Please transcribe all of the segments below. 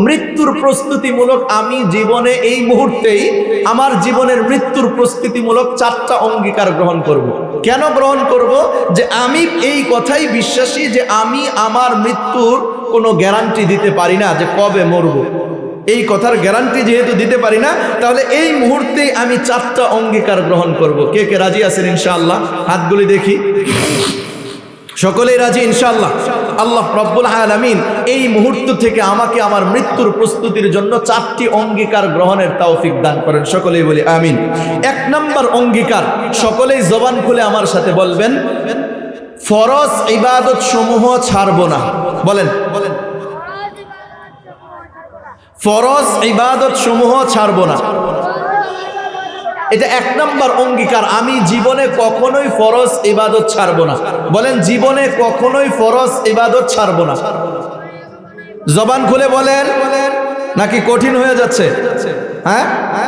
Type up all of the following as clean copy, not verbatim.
মৃত্যুর প্রস্তুতিমূলক আমি জীবনে এই মুহূর্তেই আমার জীবনের মৃত্যুর প্রস্তুতিমূলক 4টা অঙ্গীকার গ্রহণ করব। কেন গ্রহণ করব? যে আমি এই কথাই বিশ্বাসী যে আমি আমার মৃত্যুর কোনো গ্যারান্টি দিতে পারি না যে কবে মরব। এই কথার গ্যারান্টি যেহেতু দিতে পারি না, তাহলে এই মুহূর্তেই আমি 4টা অঙ্গীকার গ্রহণ করব। কে কে রাজি আছেন ইনশাআল্লাহ? হাতগুলি দেখি। সকলেই রাজি ইনশাআল্লাহ? আল্লাহ রব্বুল আলামিন এই মুহূর্ত থেকে আমাকে আমার মৃত্যুর প্রস্তুতির জন্য 4টি অঙ্গীকার গ্রহণের তৌফিক দান করেন। সকলেই বলি আমিন। 1 নম্বর অঙ্গীকার, সকলেই জবান খুলে আমার সাথে বলবেন, ফরজ ইবাদত সমূহ ছাড়ব না। বলেন, ফরজ ইবাদত সমূহ ছাড়ব না। এটা 1 নম্বর অঙ্গীকার, আমি জীবনে কখনোই ফরজ ইবাদত ছাড়ব না। বলেন, জীবনে কখনোই ফরজ ইবাদত ছাড়ব না। জবান খুলে বলেন, নাকি কঠিন হয়ে যাচ্ছে? হ্যাঁ,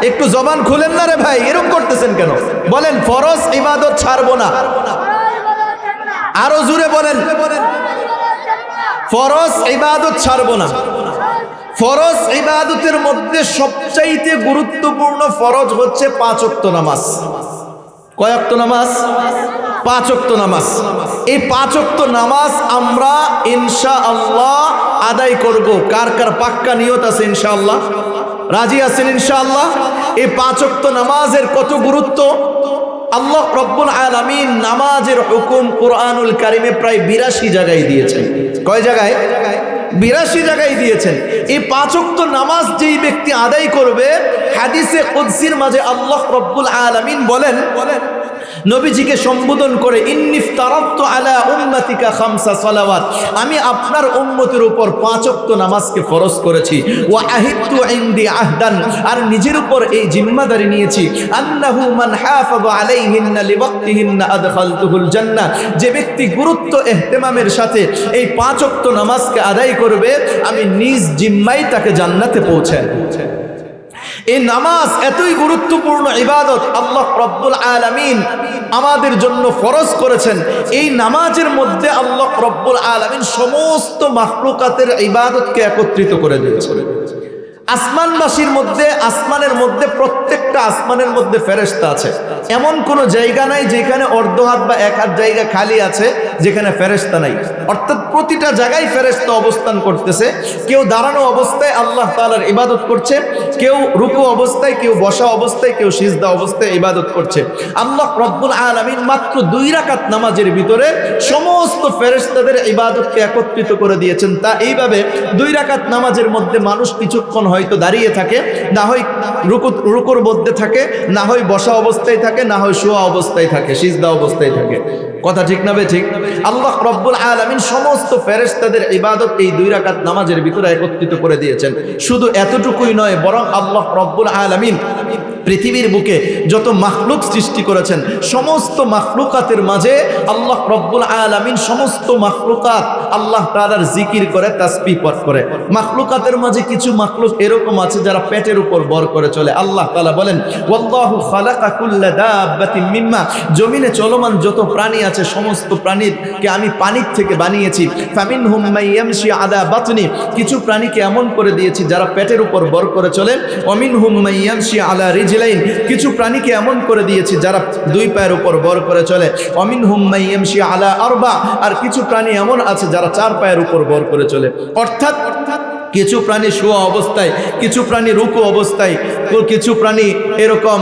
একটু জবান খুলেন না রে ভাই, এরকম করতেছেন কেন? বলেন, ফরজ ইবাদত ছাড়ব না। আরো জোরে বলেন, ফরজ ইবাদত ছাড়ব না। ফরজ ইবাদতের মধ্যে সবচাইতে গুরুত্বপূর্ণ ফরজ হচ্ছে 5 ওয়াক্ত নামাজ। কয় ওয়াক্ত নামাজ? 5 ওয়াক্ত নামাজ। এই 5 ওয়াক্ত নামাজ আমরা ইনশাআল্লাহ আদায় করব। কার কার পাক্কা নিয়ত আছে ইনশাআল্লাহ? রাজি আছেন ইনশাআল্লাহ? এই 5 ওয়াক্ত নামাজের কত গুরুত্ব! আল্লাহ রব্বুল আলামিন নামাজের হুকুম কুরআনুল কারিমে প্রায় 82 জায়গায় দিয়েছেন। কয় জায়গায়? 82 জায়গায় দিয়েছেন। এই 5 ওয়াক্ত নামাজ যেই ব্যক্তি আদায় করবে, হাদিসে কুদসির মাঝে আল্লাহ রব্বুল আলামিন বলেন, নবীজিকে সম্বোধন করে, ইন্নিফতারাতু আলা উম্মতিকা 5 সালাওয়াত, আমি আপনার উম্মতের উপর 5 ওয়াক্ত নামাজকে ফরজ করেছি। ওয়া আহিদতু ইনদি আহদান, আর নিজের উপর এই জিম্মাদারি নিয়েছি, আন্নাহু মান হাফাযা আলাইহিন্না লিওয়াক্তিহিন্না আদখালতুহুল জান্নাহ, যে ব্যক্তি গুরুত্ব ইহতিমামের সাথে এই 5 ওয়াক্ত নামাজকে আদায় করবে, আমি নিজ জিম্মায় তাকে জান্নাতে পৌঁছায়। এই নামাজ এতই গুরুত্বপূর্ণ ইবাদত, আল্লাহ রব্বুল আলামিন আমাদের জন্য ফরজ করেছেন। এই নামাজের মধ্যে আল্লাহ রব্বুল আলামিন সমস্ত মাখলুকাতের ইবাদতকে একত্রিত করে দিয়েছেন। আসমানবাসীর মধ্যে, আসমানের মধ্যে, প্রত্যেকটা আসমানের মধ্যে ফেরেশতা আছে। এমন কোনো জায়গা নাই যেখানে অর্ধ হাত বা 1 হাত জায়গা খালি আছে যেখানে ফেরেশতা নাই। অর্থাৎ প্রতিটা জায়গায় ফেরেশতা অবস্থান করতেছে। কেউ দাঁড়ানো অবস্থায় আল্লাহ তাআলার ইবাদত করছে, কেউ রুকু অবস্থায়, কেউ বসা অবস্থায়, কেউ সিজদা অবস্থায় ইবাদত করছে। আল্লাহ রব্বুল আলামিন মাত্র 2 রাকাত নামাজের ভিতরে সমস্ত ফেরেশতাদের ইবাদতকে একত্রিত করে দিয়েছেন। তা এইভাবে 2 রাকাত নামাজের মধ্যে মানুষ কিছুক্ষণ হয়তো দাঁড়িয়ে থাকে, না হয় রুকুর মধ্যে থাকে, না হয় বসা অবস্থায় থাকে, না হয় শোয়া অবস্থায় থাকে, সিজদা অবস্থায় থাকে। কথা ঠিক না ঠিক? আল্লাহ রব্বুল আলামিন সমস্ত ফেরেশতাদের ইবাদত এই 2 রাকাত নামাজের ভিতরে একত্রিত করে দিয়েছেন। শুধু এতটুকুই নয়, বরং আল্লাহ রব্বুল আলামিন পৃথিবীর বুকে যত মাখলুক সৃষ্টি করেছেন, সমস্ত মাখলুকাতের মাঝে আল্লাহ রব্বুল আলামিন সমস্ত মাখলুকাত আল্লাহ তাআলার জিকির করে, তাসবিহ পাঠ করে। মাখলুকাতের মাঝে কিছু মাখলুক এরকম আছে যারা পেটের উপর ভর করে চলে। আল্লাহ তাআলা বলেন, ওয়াল্লাহু খালাকা কুল্লা দাব্বাতিন মিম্মা, জমিনে চলমান যত প্রাণী আছে সমস্ত প্রাণীকে আমি পানির থেকে বানিয়েছি। ফামিনহুম মাইয়ামশি আলা বাতনি, কিছু প্রাণীকে এমন করে দিয়েছি যারা পেটের উপর ভর করে চলে। ওয়ামিনহুম মাইয়ামশি আলা রিজলাইন, কিছু প্রাণীকে এমন করে দিয়েছি যারা 2 পায়ের উপর ভর করে চলে। ওয়ামিনহুম মাইয়ামশি আলা আরবা, আর কিছু প্রাণী এমন আছে যারা 4 পায়ের উপর ভর করে চলে। অর্থাৎ কিছু প্রাণী শোয়া অবস্থায়, কিছু প্রাণী রুকু অবস্থায়, কিছু প্রাণী এরকম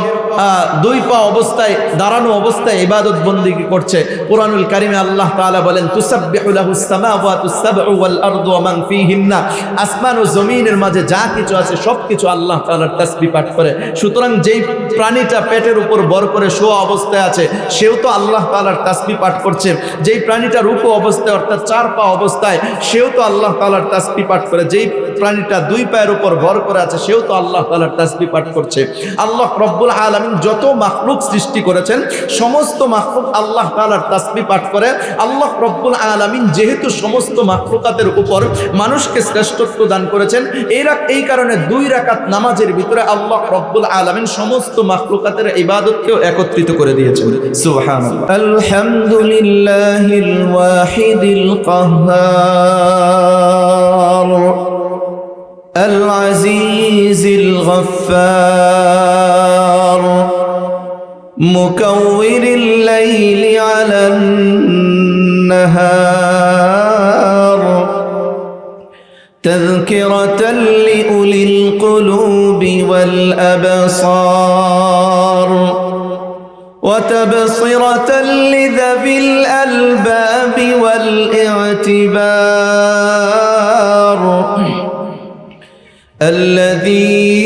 2 পা অবস্থায়, দাঁড়ানো অবস্থায় ইবাদত বন্দেগী করছে। কুরআনুল কারীমে আল্লাহ তাআলা বলেন, তুসাব্বিহু লাহুস সামাওয়াতুস সাবউ ওয়াল আরদু ওয়া মান ফীহিন্না, আসমান ও জমিনের মাঝে যা কিছু আছে সবকিছু আল্লাহ তাআলার তাসবিহ পাঠ করে। সুতরাং যেই প্রাণীটা পেটের উপর ভর করে শোয়া অবস্থায় আছে, সেও তো আল্লাহ তাআলার তাসবিহ পাঠ করছে। যেই প্রাণীটা রুকু অবস্থায় অর্থাৎ 4 পা অবস্থায়, সেও তো আল্লাহ তাআলার তাসবিহ পাঠ করে। যেই প্রাণীটা 2 পায়ের উপর ভর করে আছে, সেও তো আল্লাহ তাআলার তাসবিহ পাঠ করছে। আল্লাহ রব্বুল আলামিন যত মাখলুক সৃষ্টি করেছেন, সমস্ত মাখলুক আল্লাহ তাআলার তাসবিহ পাঠ করে। আল্লাহ রব্বুল আলামিন যেহেতু সমস্ত মাখলুকাতের উপর মানুষকে শ্রেষ্ঠত্ব দান করেছেন, এই কারণে 2 রাকাত নামাজের ভিতরে আল্লাহ রব্বুল আলামিন সমস্ত মাখলুকাতের ইবাদতকেও একত্রিত করে দিয়েছেন। সুবহানাল্লাহ। আলহামদুলিল্লাহিল ওয়াহিদিল কাহ্হার, العزيز الغفار مكور الليل على النهار تذكرة لأولي القلوب والأبصار وتبصرة لذوي الألباب والاعتبار الذي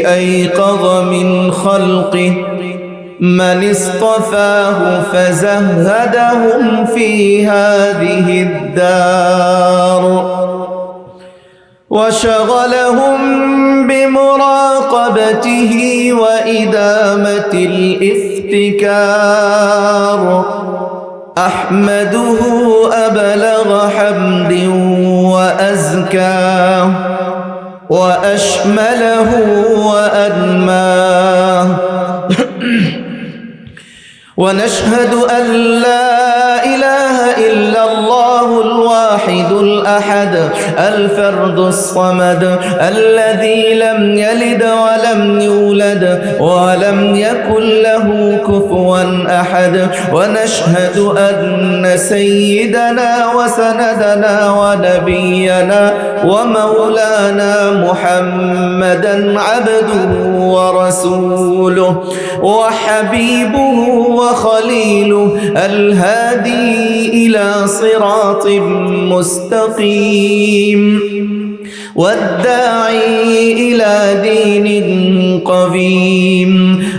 أيقظ من خلقه من اصطفاه فزهدهم في هذه الدار وشغلهم بمراقبته وإدامة الافتكار أحمده أبلغ حمد وأزكاه وأشمله وأدماه ونشهد أن لا إله إلا الله الواحد الأحد الفرد الصمد الذي لم يلد ولم يولد ولم يكن له كفوا أحد ونشهد أن سيدنا وسندنا ونبينا ومولانا محمدا عبده ورسوله وحبيبه وخليله الهادي إلى صراط مستقيم والداعي إلى دين قويم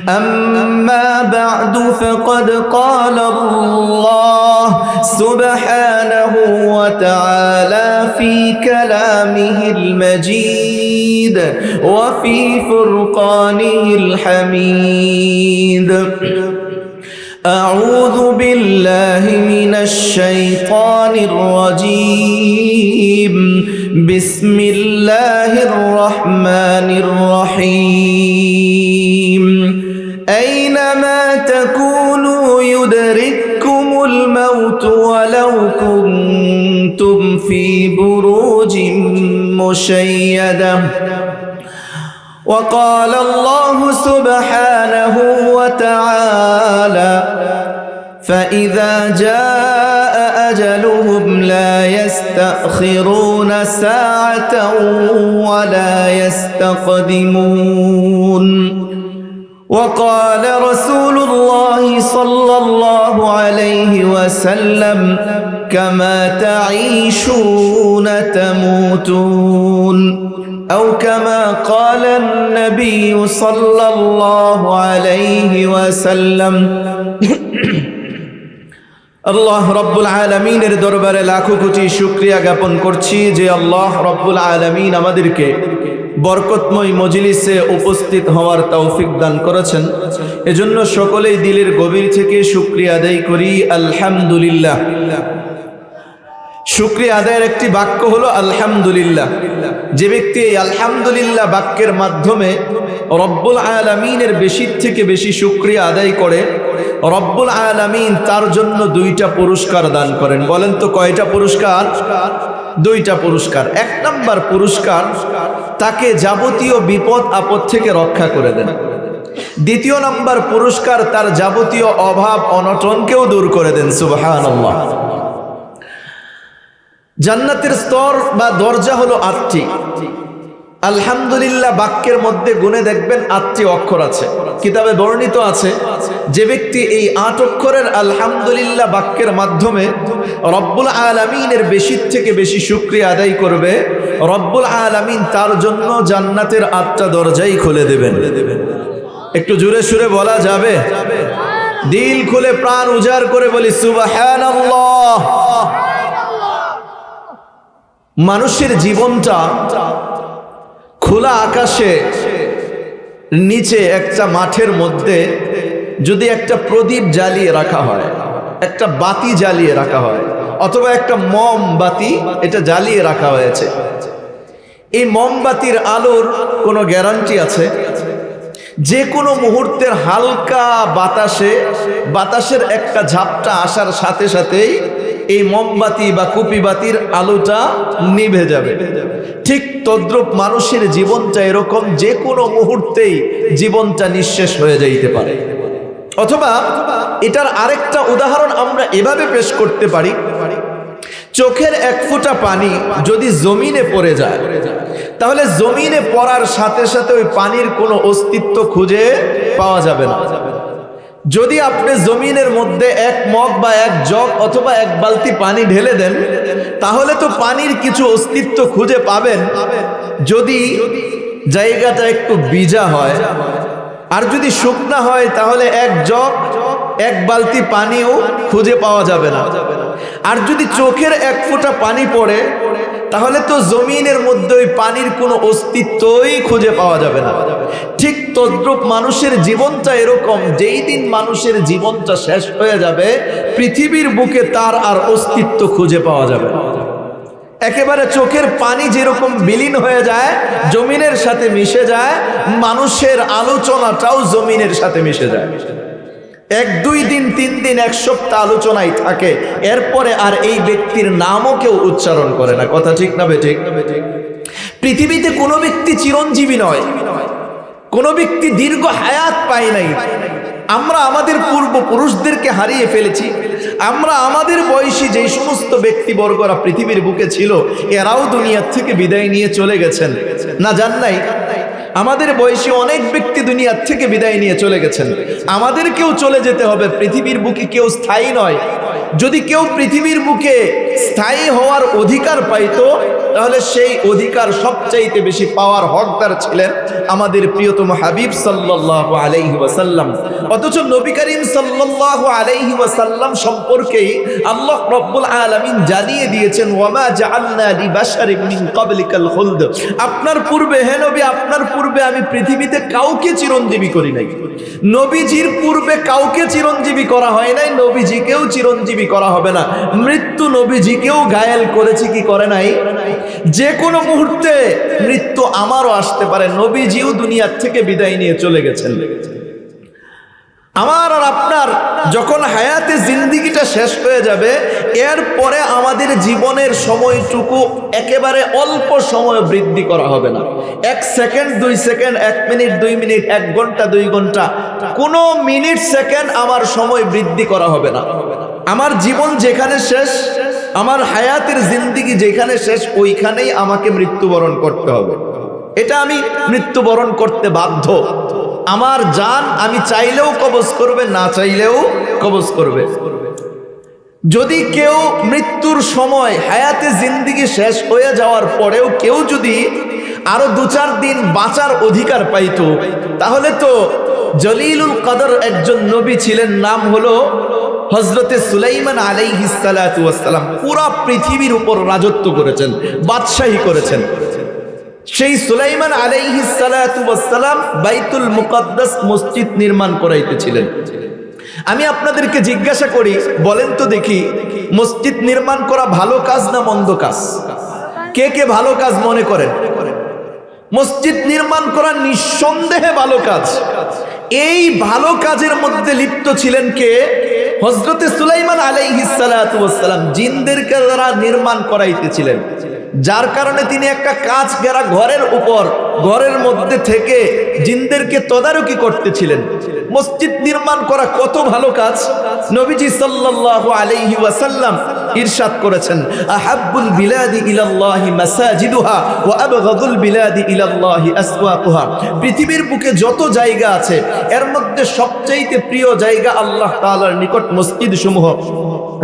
أما بعد فقد قال الله سبحانه وتعالى في كلامه المجيد وفي فرقانه الحميد أعوذ بالله من الشيطان الرجيم بسم الله الرحمن الرحيم أينما تكونوا يدرككم الموت ولو كنتم في بروج مشيدة وقال الله سبحانه وتعالى فإذا جاء أجلهم لا يستأخرون ساعة ولا يستقدمون وقال رسول الله صلى الله عليه وسلم كما تعيشون تموتون أو كما قال النبي صلى الله عليه وسلم আল্লাহ রব্বুল আলামিনের দরবারে লাখো কোটি শুকরিয়া জ্ঞাপন করছি যে আল্লাহ রব্বুল আলামিন আমাদেরকে বরকতময় মজলিসে উপস্থিত হওয়ার তৌফিক দান করেছেন। এজন্য সকলেই দিলের গভীর থেকে শুকরিয়া আদায় করি আলহামদুলিল্লাহ। শুকরিয়া আদায়ের একটি বাক্য হলো আলহামদুলিল্লাহ। যে ব্যক্তি এই আলহামদুলিল্লাহ বাক্যের মাধ্যমে রব্বুল আলামিনের বেশি থেকে বেশি শুকরিয়া আদায় করে রব্বুল আলামিন তার জন্য দুইটা পুরস্কার দান করেন। বলেন তো কয়টা পুরস্কার? দুইটা পুরস্কার। এক নাম্বার পুরস্কার, তাকে যাবতীয় বিপদ আপদ থেকে রক্ষা করে দেন। দ্বিতীয় নাম্বার পুরস্কার, তার যাবতীয় অভাব অনটনকেও দূর করে দেন। সুবহানাল্লাহ। জান্নাতের স্তর বা দরজা হলো 8টি। আলহামদুলিল্লাহ বাক্যের মধ্যে গুণে দেখবেন 8টি অক্ষর আছে, কিতাবে বর্ণিত আছে। যে ব্যক্তি এই 8 অক্ষরের আলহামদুলিল্লাহ বাক্যের মাধ্যমে রব্বুল আলামিনের বেশি থেকে বেশি শুকরিয়া আদায় করবে, রব্বুল আলামিন তার জন্য জান্নাতের 8টা দরজাই খুলে দেবেন। একটু জোরে সুরে বলা যাবে? দিল খুলে প্রাণ উজাড় করে বলি সুবহানাল্লাহ। মানুষের জীবনটা খোলা আকাশে নিচে একটা মাঠের মধ্যে যদি একটা প্রদীপ জ্বালিয়ে রাখা হয়, একটা বাতি জ্বালিয়ে রাখা হয়, অথবা একটা মোমবাতি এটা জ্বালিয়ে রাখা হয়েছে, এই মোমবাতির আলোর কোনো গ্যারান্টি আছে? যে কোনো মুহূর্তের হালকা বাতাসের একটা ঝাপটা আসার সাথে সাথেই এই মোমবাতি বা কুপিবাতির আলোটা নিভে যাবে। ঠিক তদ্রূপ মানুষের জীবনটা এরকম, যে কোনো মুহূর্তেই জীবনটা নিঃশেষ হয়ে যাইতে পারে। অথবা এটার আরেকটা উদাহরণ আমরা এভাবে পেশ করতে পারি, চোখের এক ফোঁটা পানি যদি জমিনে পড়ে যায়, তাহলে জমিনে পড়ার সাথে সাথে ওই পানির কোনো অস্তিত্ব খুঁজে পাওয়া যাবে না। যদি আপনি জমিনের মধ্যে এক মগ বা এক জগ অথবা এক বালতি পানি ঢেলে দেন, তাহলে তো পানির কিছু অস্তিত্ব খুঁজে পাবেন, যদি জায়গাটা একটু ভিজা হয়। আর যদি শুকনা হয় তাহলে এক জগ এক বালতি পানিও খুঁজে পাওয়া যাবে না। আর যদি চোখের এক ফোঁটা পানি পড়ে, তাহলে তো জমিনের মধ্যে ওই পানির কোনো অস্তিত্বই খুঁজে পাওয়া যাবে না। ঠিক তদ্রূপ মানুষের জীবনটা এরকম, যেই দিন মানুষের জীবনটা শেষ হয়ে যাবে, পৃথিবীর বুকে তার আর অস্তিত্ব খুঁজে পাওয়া যাবে না। একেবারে চোখের পানি যেরকম বিলীন হয়ে যায়, জমিনের সাথে মিশে যায়, মানুষের আলোচনাটাও জমিনের সাথে মিশে যায়। 1-2 দিন 3 দিন 1 সপ্তাহ আলোচনায় থাকে, এরপরে আর এই ব্যক্তির নামও কেউ উচ্চারণ করে না। কথা ঠিক না বেঠিক? পৃথিবীতে কোনো ব্যক্তি চিরঞ্জীবী নয়, কোনো ব্যক্তি দীর্ঘ হায়াত পায় নাই। আমরা আমাদের পূর্বপুরুষদেরকে হারিয়ে ফেলেছি। আমরা আমাদের বয়সী যে সমস্ত ব্যক্তিবর্গরা পৃথিবীর বুকে ছিল, এরাও দুনিয়ার থেকে বিদায় নিয়ে চলে গেছেন। না জান নাই? আমাদের বয়সী অনেক ব্যক্তি দুনিয়ার থেকে বিদায় নিয়ে চলে গেছেন। আমাদেরকেও চলে যেতে হবে। পৃথিবীর বুকে কেউ স্থায়ী নয়। যদি কেউ পৃথিবীর বুকে স্থায়ী হওয়ার অধিকার পাইতো, তাহলে সেই অধিকার সবচাইতে বেশি পাওয়ার হকদার ছিলেন আমাদের প্রিয়তম হাবিব সাল্লাল্লাহু আলাইহি ওয়াসাল্লাম। অথচ নবী করিম সাল্লাল্লাহু আলাইহি ওয়াসাল্লাম সম্পর্কেই আল্লাহ রাব্বুল আলামিন জানিয়ে দিয়েছেন, ওয়ামা জাআলনা লিবাশারিন মিন ক্বাবলিকাল খুলদ। আপনার পূর্বে, হে নবী, আপনার পূর্বে আমি পৃথিবীতে কাউকে চিরঞ্জীবী করি নাই। নবীজির পূর্বে কাউকে চিরঞ্জীবী করা হয় নাই, নবীজিকেও চিরঞ্জীবী করা হবে না। মৃত্যু নবীজিকেও ঘায়েল করেছে কি করে নাই? যে কোনো মুহূর্তে মৃত্যু আমারও আসতে পারে। নবীজিও দুনিয়ার থেকে বিদায় নিয়ে চলে গেছেন। আমার আর আপনার যখন হায়াতে জিন্দিগিটা শেষ হয়ে যাবে, এরপরে আমাদের জীবনের সময়টুকু একেবারে অল্প সময় বৃদ্ধি করা হবে না। 1 সেকেন্ড 2 সেকেন্ড, 1 মিনিট 2 মিনিট, 1 ঘন্টা 2 ঘন্টা, কোনো মিনিট সেকেন্ড আমার সময় বৃদ্ধি করা হবে না। আমার জীবন যেখানে শেষ, আমার হায়াতের জিন্দিগি যেখানে শেষ, ওইখানেই আমাকে মৃত্যুবরণ করতে হবে। এটা আমি মৃত্যুবরণ করতে বাধ্য। আমার জান আমি চাইলেও কবজ করবে, না চাইলেও কবজ করবে। যদি কেউ মৃত্যুর সময়, হায়াতে জিন্দিগি শেষ হয়ে যাওয়ার পরেও কেউ যদি আরো 2-4 দিন বাঁচার অধিকার পাইতো, তাহলে তো জলিলুল কদর একজন নবী ছিলেন, নাম হলো হযরতে সুলাইমান আলাইহিস সালাতু ওয়াস সালাম। পুরা পৃথিবীর উপর রাজত্ব করেছেন, বাদশাহী করেছেন। সেই সুলাইমান আলাইহিস সালাতু ওয়াস সালাম বাইতুল মুকাদ্দাস মসজিদ নির্মাণ করাইতেছিলেন। আমি আপনাদেরকে জিজ্ঞাসা করি, বলেন তো দেখি, মসজিদ নির্মাণ করা ভালো কাজ না মন্দ কাজ? কে কে ভালো কাজ মনে করেন? মসজিদ নির্মাণ করা নিঃসন্দেহে ভালো কাজ। এই ভালো কাজের মধ্যে লিপ্ত ছিলেন কে? হযরতে সুলাইমান আলাইহিস সালাতু ওয়াস সালাম জিনদেরকে দ্বারা নির্মাণ করাইতেছিলেন। যার কারণে তিনি একটা কাঁচ ঘেরা ঘরের উপর, ঘরের মধ্যে থেকে জিনদেরকে তদারকি করতেছিলেন। মসজিদ নির্মাণ করা কত ভালো কাজ! নবীজি সাল্লাল্লাহু আলাইহি ওয়াসাল্লাম ইরশাদ করেছেন, আহাব্বুল বিলাদি ইলাল্লাহি মাসাজিদুহা ওয়া আবগাদুল বিলাদি ইলাল্লাহি আসওয়াকুহা। পৃথিবীর বুকে যত জায়গা আছে, এর মধ্যে সবচাইতে প্রিয় জায়গা আল্লাহ তাআলার নিকট মসজিদ সমূহ।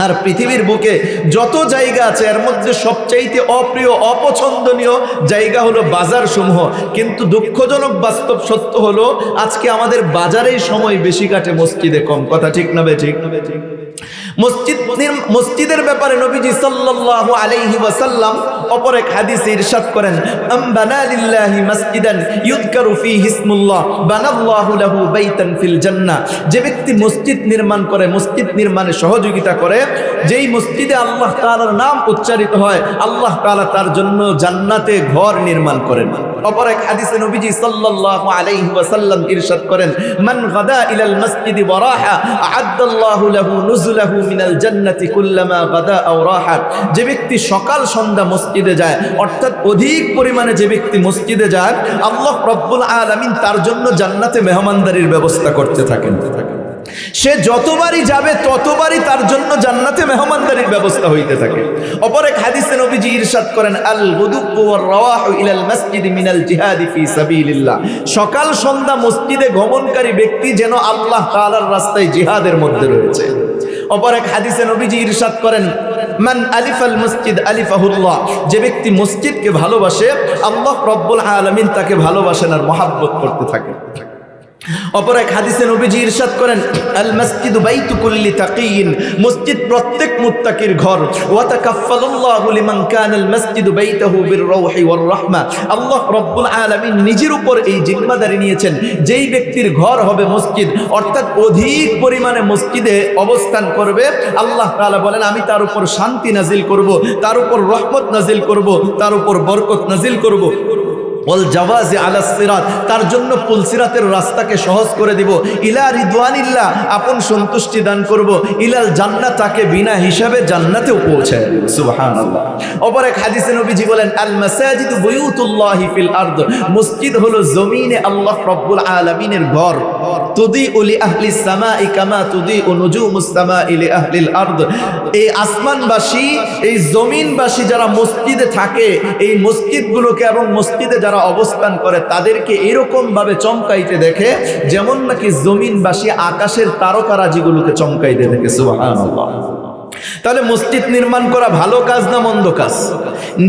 আর পৃথিবীর বুকে যত জায়গা আছে, এর মধ্যে সবচাইতে অপ্রিয়, অপছন্দনীয় জায়গা হলো বাজার সমূহ। কিন্তু দুঃখজনক বাস্তব সত্য হলো, আজকে আমাদের বাজারেই সময় বেশি কাটে, মসজিদে কম। কথা ঠিক না বেঠিক? মসজিদের ব্যাপারে নবীজি সাল্লাল্লাহু আলাইহি ওয়াসাল্লাম অপর এক হাদিসে ইরশাদ করেন, আম্বানা লিল্লাহি মাসজিদান ইউযকারু ফীহি ইসমুল্লাহ বানাল্লাহু লাহু বাইতান ফিল জান্নাহ। যে ব্যক্তি মসজিদ নির্মাণ করে, মসজিদ নির্মাণে সহযোগিতা করে, যেই মসজিদে আল্লাহ তাআলার নাম উচ্চারিত হয় আল্লাহ তাআলা তার জন্য জান্নাতে ঘর নির্মাণ করেন। অপর এক হাদিসে নবীজি সাল্লাল্লাহু আলাইহি ওয়াসাল্লাম ইরশাদ করেন, মান গাদা ইলাল মসজিদি ওয়া রাহা আ'আদ্দাল্লাহু লাহু নুজুলাহু মিনাল জান্নাতি কুল্লামা গাদা আও রাহা। যে ব্যক্তি সকাল সন্ধ্যা মসজিদে যায়, অর্থাৎ অধিক পরিমাণে যে ব্যক্তি মসজিদে যায়, আল্লাহ রাব্বুল আলামিন তার জন্য জান্নাতে মেহমানদারির ব্যবস্থা করতে থাকেন। সে যতবারই যাবে ততবারই তার জন্য জান্নাতে মেহমানদারির ব্যবস্থা হইতে থাকে। অপর এক হাদিসে নবীজি ইরশাদ করেন, আল গুদুউ ওয়ার রাওয়াহু ইলাল মাসজিদি মিনাল জিহাদি ফি সাবিলিল্লাহ। সকাল সন্ধ্যা মসজিদে গমনকারী ব্যক্তি যেন আল্লাহ তাআলার রাস্তায় জিহাদের মধ্যে রয়েছে। অপর এক হাদিসে নবীজি ইরশাদ করেন, মান আলিফাল মসজিদ আলিফাহুল্লাহ। যে ব্যক্তি মসজিদকে ভালোবাসে আল্লাহ রাব্বুল আলামিন তাকে ভালোবাসেন আর মহব্বত করতে থাকে। অপর এক হাদিসে নবীজি ইরশাদ করেন, আল মসজিদু বাইতু কুল্লি তাকিয়িন। মসজিদ প্রত্যেক মুত্তাকির ঘর। ওয়া তাকাফফালুল্লাহু লিমান কানাল মসজিদু বাইতাহু বির-রাউহি ওয়ার-রাহমা। আল্লাহ রাব্বুল আলামিন নিজের উপর এই জিম্মাদারি নিয়েছেন, যেই ব্যক্তির ঘর হবে মসজিদ, অর্থাৎ অধিক পরিমাণে মসজিদে অবস্থান করবে, আল্লাহ তাআলা বলেন আমি তার উপর শান্তি নাজিল করব, তার উপর রহমত নাজিল করব, তার উপর বরকত নাজিল করব। ওয়াল জাওয়াজি আলাস সিরাত। তার জন্য পুলসিরাতের রাস্তাকে সহজ করে দিব। ইলা রিদওয়ানিল্লাহ। আপন সন্তুষ্টি দান করব। ইলাল জান্নাত। তাকে বিনা হিসাবে জান্নাতেও পৌঁছায়। সুবহানাল্লাহ। অপর এক হাদিসে নবীজি বলেন, আল মাসাজিদু বুয়ুতুল্লাহি ফিল আরদ। মসজিদ হলো জমিনে আল্লাহ রাব্বুল আলামিনের ঘর। তুদিউ লি আহলিস সামাই কামা তুদিউ নুজুমুস সামাই লি আহলিল আরদ। এই আসমানবাসী, এই জমিনবাসী যারা মসজিদে থাকে, এই মসজিদগুলোকে এবং মসজিদে যারা অবস্থান করে তাদেরকে এরকম ভাবে চমকাইতে দেখে যেমন নাকি জমিনবাসী আকাশের তারকারাজিগুলোকে চমকাইতে দেখে। সুবহানাল্লাহ। তাহলে মসজিদ নির্মাণ করা ভালো কাজ না মন্দ কাজ?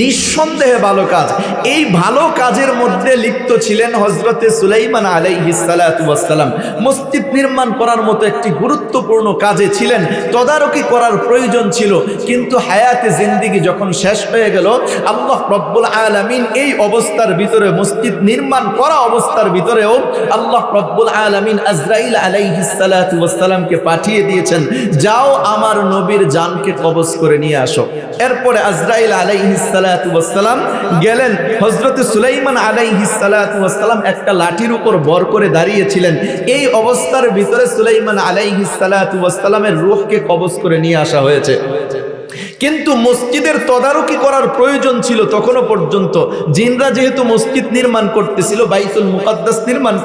নিঃসন্দেহে ভালো কাজ। এই ভালো কাজের মধ্যে লিপ্ত ছিলেন হযরতে সুলাইমান আলাইহিস সালাতু ওয়াস সালাম। মসজিদ নির্মাণ করার মতো একটি গুরুত্বপূর্ণ কাজে ছিলেন, তদারকি করার প্রয়োজন ছিল। কিন্তু হায়াতে জিন্দেগি যখন শেষ হয়ে গেল, আল্লাহ রাব্বুল আলামিন এই অবস্থার ভিতরে, মসজিদ নির্মাণ করা অবস্থার ভিতরেও আল্লাহ রাব্বুল আলামিন আজরাইল আলাইহিস সালাতু ওয়াস সালামকে পাঠিয়ে দিয়েছেন, যাও আমার নবীর জানকে কবজ করে নিয়ে আসো। এরপরে আজরাইল আলাইহিস সালাতু ওয়াস সালাম গেলেন। হযরত সুলাইমান আলাইহিস সালাতু ওয়াস সালাম একটা লাঠির উপর ভর করে দাঁড়িয়েছিলেন। এই অবস্থার ভিতরে সুলাইমান আলাইহিস সালাতু ওয়াস সালামের রূহকে কবজ করে নিয়ে আসা হয়েছে। কিন্তু মসজিদের তদারকি করার প্রয়োজন ছিল তখনও পর্যন্ত। জিনরা যেহেতু মসজিদ নির্মাণ করতেছিল, বাইতুল মুকাদ্দাস নির্মাণ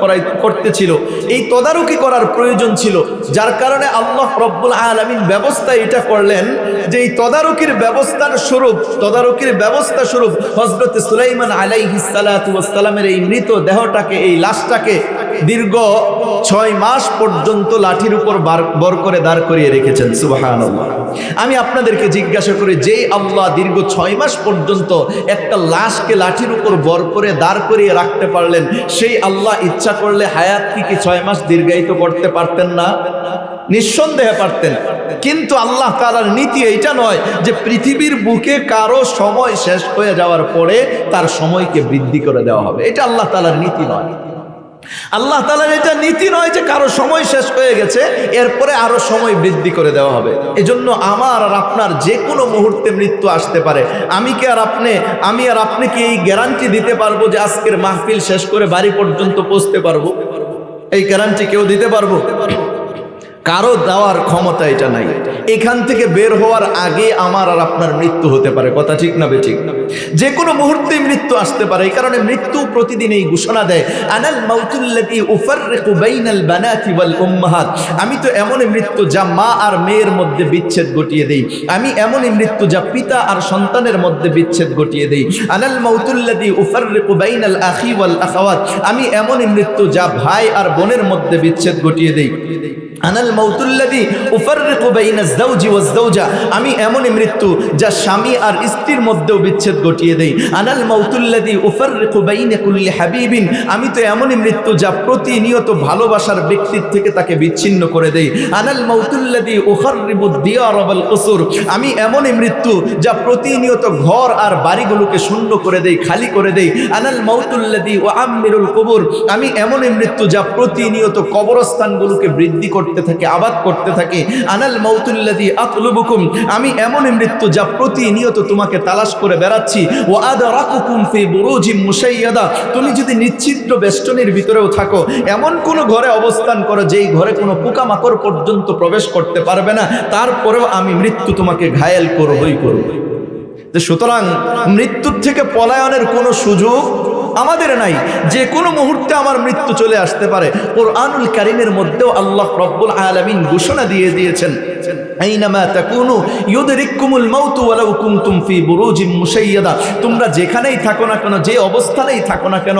করতেছিল, এই তদারকি করার প্রয়োজন ছিল। যার কারণে আল্লাহ রাব্বুল আলামিন ব্যবস্থা এটা করলেন যে এই তদারকির ব্যবস্থা স্বরূপ হযরত সুলাইমান আলাইহিস সালাতু ওয়াস সালামের এই মৃত দেহটাকে, এই লাশটাকে দীর্ঘ 6 মাস পর্যন্ত লাঠির উপর ভর করে দাঁড় করিয়ে রেখেছেন। সুবহানাল্লাহ। আমি আপনাদেরকে জিজ্ঞাসা করি, যে আল্লাহ দীর্ঘ 6 মাস পর্যন্ত একটা লাশকে লাঠির উপর ভর করে দাঁড় করিয়ে রাখতে পারলেন, সেই আল্লাহ ইচ্ছা করলে হায়াতকে কি 6 মাস দীর্ঘায়িত করতে পারতেন না? নিঃসন্দেহে পারতেন। কিন্তু আল্লাহ তাআলার নীতি এইটা নয় যে পৃথিবীর বুকে কারো সময় শেষ হয়ে যাওয়ার পরে তার সময়কে বৃদ্ধি করে দেওয়া হবে। এটা আল্লাহ তাআলার নীতি নয়। আল্লাহ তাআলার এটা নীতি নয় যে কারো সময় শেষ হয়ে গেছে এরপরে আরো সময় বৃদ্ধি করে দেওয়া হবে। এজন্য আমার আর আপনার যে কোনো মুহূর্তে মৃত্যু আসতে পারে। আমি আর আপনি কি এই গ্যারান্টি দিতে পারবো যে আজকের মাহফিল শেষ করে বাড়ি পর্যন্ত পৌঁছতে পারবো? এই গ্যারান্টি কেউ দিতে পারবো? কারো দেওয়ার ক্ষমতা এটা নাই। এখান থেকে বের হওয়ার আগে আমার আর আপনার মৃত্যু হতে পারে। কথা ঠিক না বেঠিক? যে কোনো মুহূর্তে মৃত্যু আসতে পারে। এই কারণে মৃত্যু প্রতিদিন এই ঘোষণা দেয়, আনাল মাউতুল্লাযী উফাররিকু বাইনাল বানাতি ওয়াল উম্মাহাত। আমি তো এমনই মৃত্যু যা মা আর মেয়ের মধ্যে বিচ্ছেদ ঘটিয়ে দেই। আমি এমনই মৃত্যু যা পিতা আর সন্তানের মধ্যে বিচ্ছেদ ঘটিয়ে দেই। আনাল মাউতুল্লাযী উফাররিকু বাইনাল আখি ওয়াল আখাওয়াত। আমি এমনই মৃত্যু যা ভাই আর বোনের মধ্যে বিচ্ছেদ ঘটিয়ে দেই। আনাল মাউতুল্লাযী উফাররিকু বাইনাজ যাওজি ওয়াজ যাওজা। আমি এমনই মৃত্যু যা স্বামী আর স্ত্রীর মধ্যেও বিচ্ছেদ ঘটিয়ে দেই। আনাল মাউতুল্লাযী উফাররিকু বাইনা কুল্লি হাবিবিন। আমি তো এমনই মৃত্যু যা প্রতিনিয়ত ভালোবাসার ব্যক্তির থেকে তাকে বিচ্ছিন্ন করে দেই। আনাল মাউতুল্লাযী উখাররিবুদ দিয়ার ওয়াল কুসুর। আমি এমনই মৃত্যু যা প্রতিনিয়ত ঘর আর বাড়িগুলোকে শূন্য করে দেই, খালি করে দেই। আনাল মাউতুল্লাযী উআম্মিরুল কুবুর। আমি এমনই মৃত্যু যা প্রতিনিয়ত কবরস্থানগুলোকে বৃদ্ধি করতে করতে থাকি, আবাদ করতে থাকি। আনাল মাউতুল্লাযী আতলুবুকুম, আমি এমনই মৃত্যু যা প্রতিনিয়ত তোমাকে তালাশ করে বেড়াচ্ছি। ওয়া আদরাকুকুম ফি বুরুজিম মুশাইয়াদা, তুমি যদি নিশ্চিদ্র বেষ্টনীর ভিতরেও থাকো, এমন কোন ঘরে অবস্থান করো যেই ঘরে কোনো পোকামাকড় পর্যন্ত প্রবেশ করতে পারবে না, তারপরেও আমি মৃত্যু তোমাকে ঘায়েল করবই করব। সুতরাং মৃত্যুর থেকে পলায়নের কোনো সুযোগ আমাদের নাই। যে কোনো মুহূর্তে আমার মৃত্যু চলে আসতে পারে। কুরআনুল কারীমের মধ্যেও আল্লাহ রাব্বুল আলামিন ঘোষণা দিয়ে দিয়েছেন, আইনামা তাকুনু ইউদরিকুমুল মাউত ওয়ালাউ কুনতুম ফি বুরুজিম মুশাইয়াদা, তোমরা যেখানেই থাকো না কেন, যে অবস্থানেই থাকো না কেন,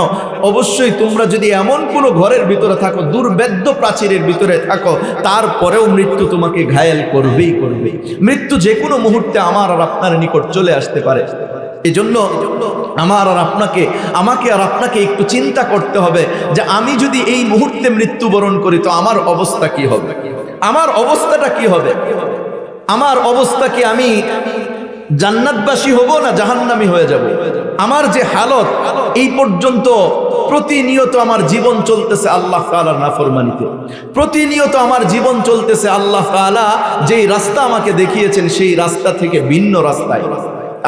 অবশ্যই তোমরা যদি এমন কোনো ঘরের ভিতরে থাকো, দুর্ভেদ্য প্রাচীরের ভিতরে থাকো, তারপরেও মৃত্যু তোমাকে ঘায়েল করবেই করবে। মৃত্যু যে কোনো মুহূর্তে আমার আর আপনার নিকট চলে আসতে পারে। এজন্য আমাকে আর আপনাকে একটু চিন্তা করতে হবে যে আমি যদি এই মুহূর্তে মৃত্যুবরণ করি তো আমার অবস্থা কি হবে, আমার অবস্থাটা কি হবে, আমার অবস্থা কি, আমি জান্নাতবাসী হব না জাহান্নামী হয়ে যাব। আমার যে হালত, এই পর্যন্ত প্রতিনিয়ত আমার জীবন চলতেছে আল্লাহ তাআলার নাফরমানিতে, প্রতিনিয়ত আমার জীবন চলতেছে আল্লাহ তাআলা যেই রাস্তা আমাকে দেখিয়েছেন সেই রাস্তা থেকে ভিন্ন রাস্তায়।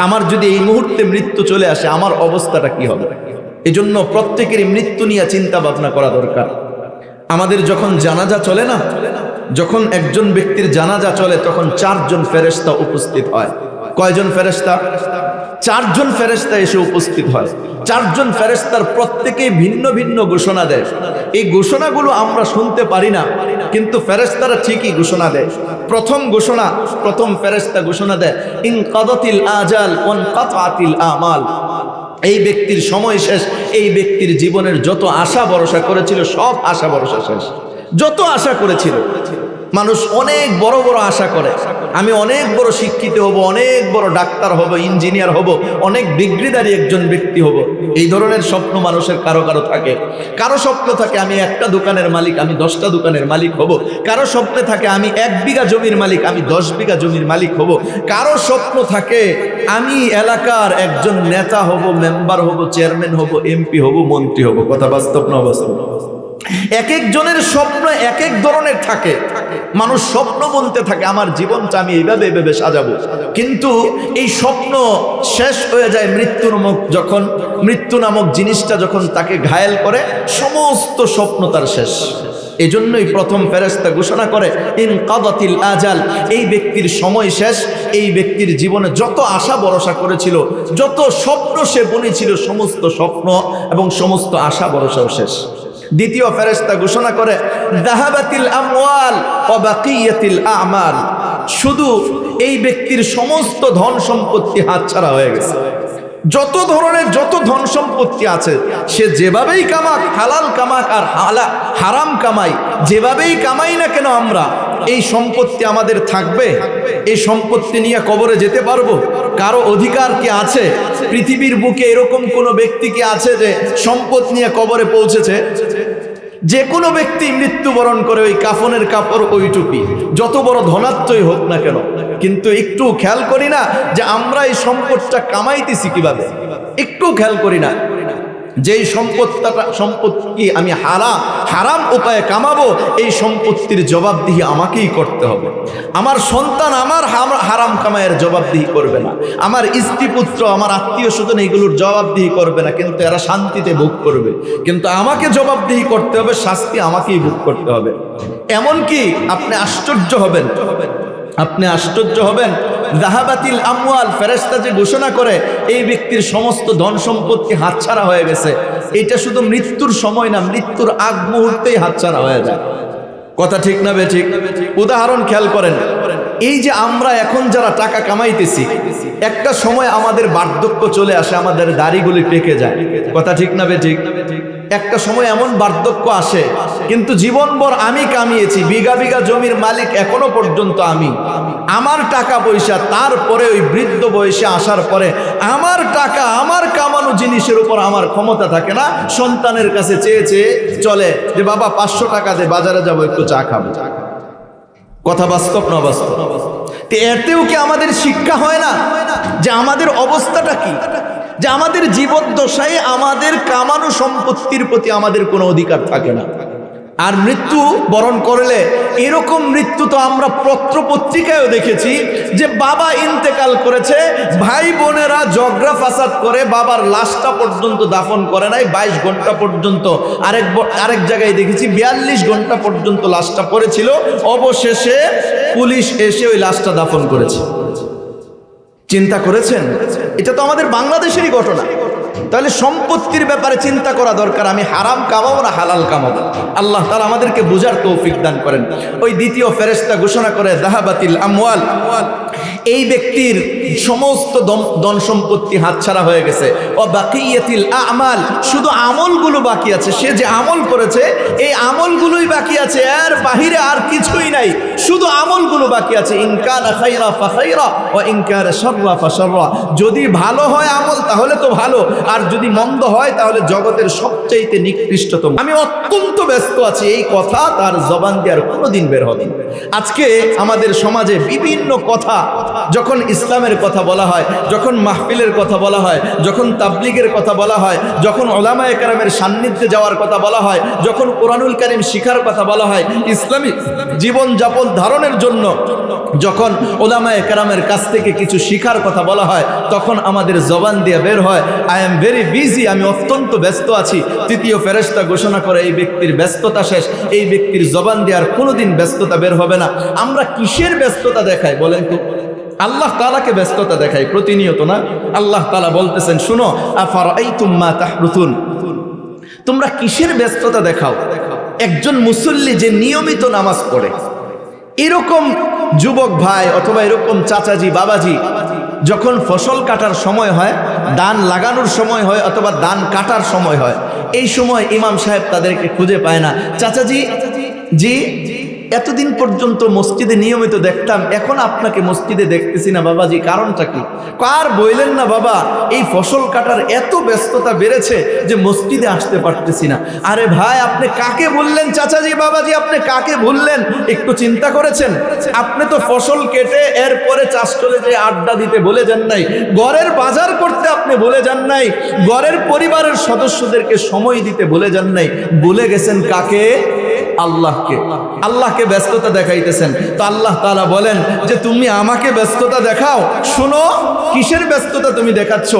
আমার যদি এই মুহূর্তে মৃত্যু চলে আসে আমার অবস্থাটা কি হবে? এজন্য প্রত্যেকেরই মৃত্যু নিয়ে চিন্তা ভাবনা করা দরকার। আমাদের যখন জানাজা চলে না, যখন একজন ব্যক্তির জানাজা চলে তখন 4 জন ফেরেশতা উপস্থিত হয়। কয়জন ফেরেশতা? 4 জন ফেরেশতা এসে উপস্থিত হয়। 4 জন ফেরেশতার প্রত্যেকেই ভিন্ন ভিন্ন ঘোষণা দেয়। এই ঘোষণাগুলো আমরা শুনতে পারি না, কিন্তু ফেরেশতারা ঠিকই ঘোষণা দেয়। প্রথম ফেরেশতা ঘোষণা দেয়, ইনকাদাতিল আজাল ওয়ানকাতাতিল আমাল, এই ব্যক্তির সময় শেষ, এই ব্যক্তির জীবনের যত আশা ভরসা করেছিল সব আশা ভরসা শেষ। যত আশা করেছিল, মানুষ অনেক বড় বড় আশা করে, আমি অনেক বড় শিক্ষিত হব, অনেক বড় ডাক্তার হব, ইঞ্জিনিয়ার হব, অনেক ডিগ্রিধারী একজন ব্যক্তি হব, এই ধরনের স্বপ্ন মানুষের কারো কারো থাকে। কারো স্বপ্ন থাকে আমি একটা দোকানের মালিক, আমি 10টা দোকানের মালিক হব। কারো স্বপ্নে থাকে আমি 1 বিঘা জমির মালিক, আমি 10 বিঘা জমির মালিক হব। কারো স্বপ্ন থাকে আমি এলাকার একজন নেতা হব, মেম্বার হব, চেয়ারম্যান হব, এমপি হব, মন্ত্রী হব। কথা বাস্তব না অবাস্তব? এক একজনের স্বপ্ন এক এক ধরনের থাকে। মানুষ স্বপ্ন বলতে থাকে আমার জীবনটা আমি এইভাবে এইভাবে সাজাবো, কিন্তু এই স্বপ্ন শেষ হয়ে যায় মৃত্যু নামক জিনিসটা যখন তাকে ঘায়েল করে, সমস্ত স্বপ্ন তার শেষ। এজন্যই প্রথম ফেরেশতা ঘোষণা করে ইনকাদাতিল আজাল, এই ব্যক্তির সময় শেষ, এই ব্যক্তির জীবনে যত আশা ভরসা করেছিল, যত স্বপ্ন সে বুনেছিল, সমস্ত স্বপ্ন এবং সমস্ত আশা ভরসাও শেষ। দ্বিতীয় ফেরেশতা ঘোষণা করে যাহাবাতিল আমওয়াল ওয়া বাকিয়াতিল আমাল, শুধু এই ব্যক্তির সমস্ত ধন সম্পত্তি হাতছাড়া হয়ে গেছে। যত ধরনের যত ধন সম্পত্তি আছে, সে যেভাবেই কামাক, হালাল কামাক আর হারাম কামাই, যেভাবেই কামাই না কেন, আমরা এই সম্পত্তি আমাদের থাকবে? এই সম্পত্তি নিয়ে কবরে যেতে পারবো? কারো অধিকার কি আছে? পৃথিবীর বুকে এরকম কোনো ব্যক্তি কি আছে যে সম্পদ নিয়ে কবরে পৌঁছেছে? যে কোনো ব্যক্তি মৃত্যুবরণ করে ওই কাফনের কাপড়, ওই টুপি, যত বড় ধনাত্মই হোক না কেন। কিন্তু একটু খেয়াল করি না যে আমরা এই সম্পদটা কামাইতেছি কিভাবে? একটু খেয়াল করি না যেই সম্পত্তি আমি হারাম উপায়ে কামাবো, এই সম্পত্তির জবাবদিহি আমাকেই করতে হবে। আমার সন্তান আমার হারাম কামাইয়ের জবাবদিহি করবে না, আমার স্ত্রী পুত্র, আমার আত্মীয় স্বজন এইগুলোর জবাবদিহি করবে না, কিন্তু এরা শান্তিতে ভোগ করবে। কিন্তু আমাকে জবাবদিহি করতে হবে, শাস্তি আমাকেই ভোগ করতে হবে। এমনকি আপনি আশ্চর্য হবেন, যাহাবাতিল আমওয়াল, ফেরেশতা যে ঘোষণা করে এই ব্যক্তির সমস্ত ধন সম্পত্তি হাতছাড়া হয়ে গেছে, এটা শুধু মৃত্যুর সময় না, মৃত্যুর আগ মুহূর্তেই হাতছাড়া হয়ে যায়। কথা ঠিক না বেঠিক? উদাহরণ খেয়াল করেন, এই যে আমরা এখন যারা টাকা কামাইতেছি, একটা সময় আমাদের বার্ধক্য চলে আসে, আমাদের দাড়িগুলি পেকে যায়। কথা ঠিক না বেঠিক? একটা সময় এমন বার্ধক্য আসে, কিন্তু জীবনভর আমি কামিয়েছি, বিঘা বিঘা জমির মালিক এখনো পর্যন্ত আমি, আমার টাকা পয়সা, তারপরে ওই বৃদ্ধ বয়সে আসার পরে আমার টাকা, আমার কামানো জিনিসের উপর আমার ক্ষমতা থাকে না। সন্তানের কাছে চেয়ে চেয়ে চলে যে বাবা 500 টাকা দে, বাজারে যাবো, একটু চা খাবো। কথা বাস্তব না বাস্তব? এতেও কি আমাদের শিক্ষা হয় না যে আমাদের অবস্থাটা কি, যে আমাদের জীবদ্দশায় আমাদের কামানো সম্পত্তির প্রতি আমাদের কোনো অধিকার থাকে না? আর মৃত্যু বরণ করলে এরকম মৃত্যু তো আমরা পত্র পত্রিকায়ও দেখেছি যে বাবা ইন্তেকাল করেছে, ভাই বোনেরা ঝগড়া ফাসাদ করে বাবার লাশটা পর্যন্ত দাফন করে নাই, 22 ঘন্টা পর্যন্ত। আরেক জায়গায় দেখেছি 42 ঘন্টা পর্যন্ত লাশটা পড়েছিল, অবশেষে পুলিশ এসে ওই লাশটা দাফন করেছে। চিন্তা করেছেন? এটা তো আমাদের বাংলাদেশেরই ঘটনা। তাহলে সম্পত্তির ব্যাপারে চিন্তা করা দরকার, আমি হারাম কামাবো না হালাল কামাবো। আল্লাহ তাআলা আমাদেরকে বুঝার তৌফিক দান করেন। ওই দ্বিতীয় ফেরেশতা ঘোষণা করে যাহাবাতিল আমওয়াল, এই ব্যক্তির সমস্ত ধন সম্পত্তি হাতছাড়া হয়ে গেছে। ও বাকিয়াতিল আমাল, শুধু আমলগুলো বাকি আছে। সে যে আমল করেছে এই আমলগুলোই বাকি আছে, এর বাহিরে আর কিছুই নাই, শুধু আমলগুলো বাকি আছে। ইন কানা খায়রা ফাখায়রা ওয়া ইন কানা শাররা ফাশাররা, যদি ভালো হয় আমল তাহলে তো ভালো, আর যদি মন্দ হয় তাহলে জগতের সবচাইতে নিকৃষ্টতম। আমি অত্যন্ত ব্যস্ত আছি, এই কথা তার জবান দিয়ে আর কোনোদিন বের হবে না। আজকে আমাদের সমাজে বিভিন্ন কথা, যখন ইসলামের কথা বলা হয়, যখন মাহফিলের কথা বলা হয়, যখন তাবলীগের কথা বলা হয়, যখন উলামায়ে কেরামের সান্নিধ্যে যাওয়ার কথা বলা হয়, যখন কোরআনুল কারীম শিখার কথা বলা হয়, ইসলামী জীবন যাপন ধারণের জন্য যখন উলামায়ে কেরামের কাছ থেকে কিছু শিখার কথা বলা হয়, তখন আমাদের জবান দিয়ে বের হয় আই এম ভেরি বিজি, আমি অত্যন্ত ব্যস্ত আছি। তৃতীয় ফেরেশতা ঘোষণা করে এই ব্যক্তির ব্যস্ততা শেষ, এই ব্যক্তির জবান দিয়ে আর কোনোদিন ব্যস্ততা বের হবে না। আমরা কিসের ব্যস্ততা দেখাই বলেন তো? আল্লাহ তাআলাকে ব্যস্ততা দেখাই প্রতিনিয়ত না? আল্লাহ তাআলা বলতেছেন, শুনো, আফারাআইতুম মা তাহরুতুন, তোমরা কিসের ব্যস্ততা দেখাও? একজন মুসল্লি যে নিয়মিত নামাজ পড়ে, এরকম যুবক ভাই অথবা এরকম চাচাজি বাবাজি যখন ফসল কাটার সময় হয়, ধান লাগানোর সময় হয় অথবা ধান কাটার সময় হয়, এই সময় ইমাম সাহেব তাদেরকে খুঁজে পায় না। চাচাজি, জি এতদিন পর্যন্ত মসজিদে নিয়মিত দেখতাম, এখন আপনাকে মসজিদে দেখতেছি না বাবাজি, কারণটা কি? কার বললেন না বাবা, এই ফসল কাটার এত ব্যস্ততা বেড়েছে যে মসজিদে আসতে পারতেছি না। আরে ভাই, আপনি কাকে বললেন? চাচাজি বাবাজি, আপনি কাকে ভুললেন? একটু চিন্তা করেছেন? আপনি তো ফসল কেটে এরপরে চাষ করে যে আড্ডা দিতে ভুলে যান নাই, ঘরের বাজার করতে আপনি ভুলে যান নাই, ঘরের পরিবারের সদস্যদেরকে সময় দিতে ভুলে যান নাই, ভুলে গেছেন কাকে? আল্লাহকে। আল্লাহকে ব্যস্ততা দেখাইতেছেন। তো আল্লাহ তাআলা বলেন যে তুমি আমাকে ব্যস্ততা দেখাও। শুনো, কিসের ব্যস্ততা তুমি দেখাচ্ছ?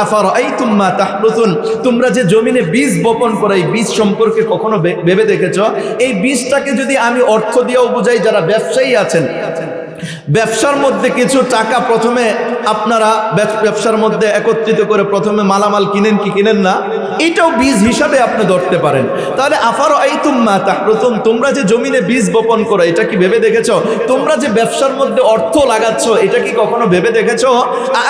আফারাআইতুম মা তাহরুতুন, তোমরা যে জমিনে বীজ বপন করো, এই বীজ সম্পর্কে কখনো ভেবে দেখেছো? এই বীজটাকে যদি আমি অর্থ দিয়েও বুঝাই, যারা ব্যবসায়ী আছেন, ব্যবসার মধ্যে কিছু টাকা প্রথমে আপনারা ব্যবসার মধ্যে একত্রিত করে প্রথমে মালামাল কিনেন কি কিনেন না, এটাও বীজ হিসাবে আপনি ধরতে পারেন। তাহলে আফারাআইতুম মা তাহরুতুন, তোমরা যে জমিনে বীজ বপন করো, এটা কি ভেবে দেখেছো? তোমরা যে ব্যবসার মধ্যে অর্থ লাগাচ্ছ, এটা কি কখনো ভেবে দেখেছো?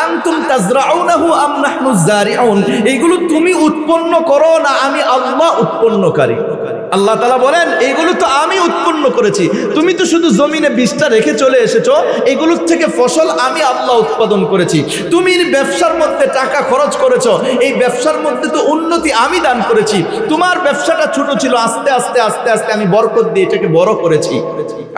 আনতুম তাজরাউনাহু আম নাহনুজ জারিউন, এইগুলো তুমি উৎপন্ন করো না আমি আল্লাহ উৎপন্নকারী। আল্লাহ তাআলা বলেন এইগুলো তো আমি উৎপন্ন করেছি, তুমি তো শুধু জমিনে বীজটা রেখে চলে এসেছো, এগুলোর থেকে ফসল আমি আল্লাহ উৎপাদন করেছি। তুমি ব্যবসার মধ্যে টাকা খরচ করেছো, এই ব্যবসার মধ্যে তো উন্নতি আমি দান করেছি। তোমার ব্যবসাটা ছোট ছিল, আস্তে আস্তে আস্তে আস্তে আমি বরকত দিয়ে এটাকে বড় করেছি।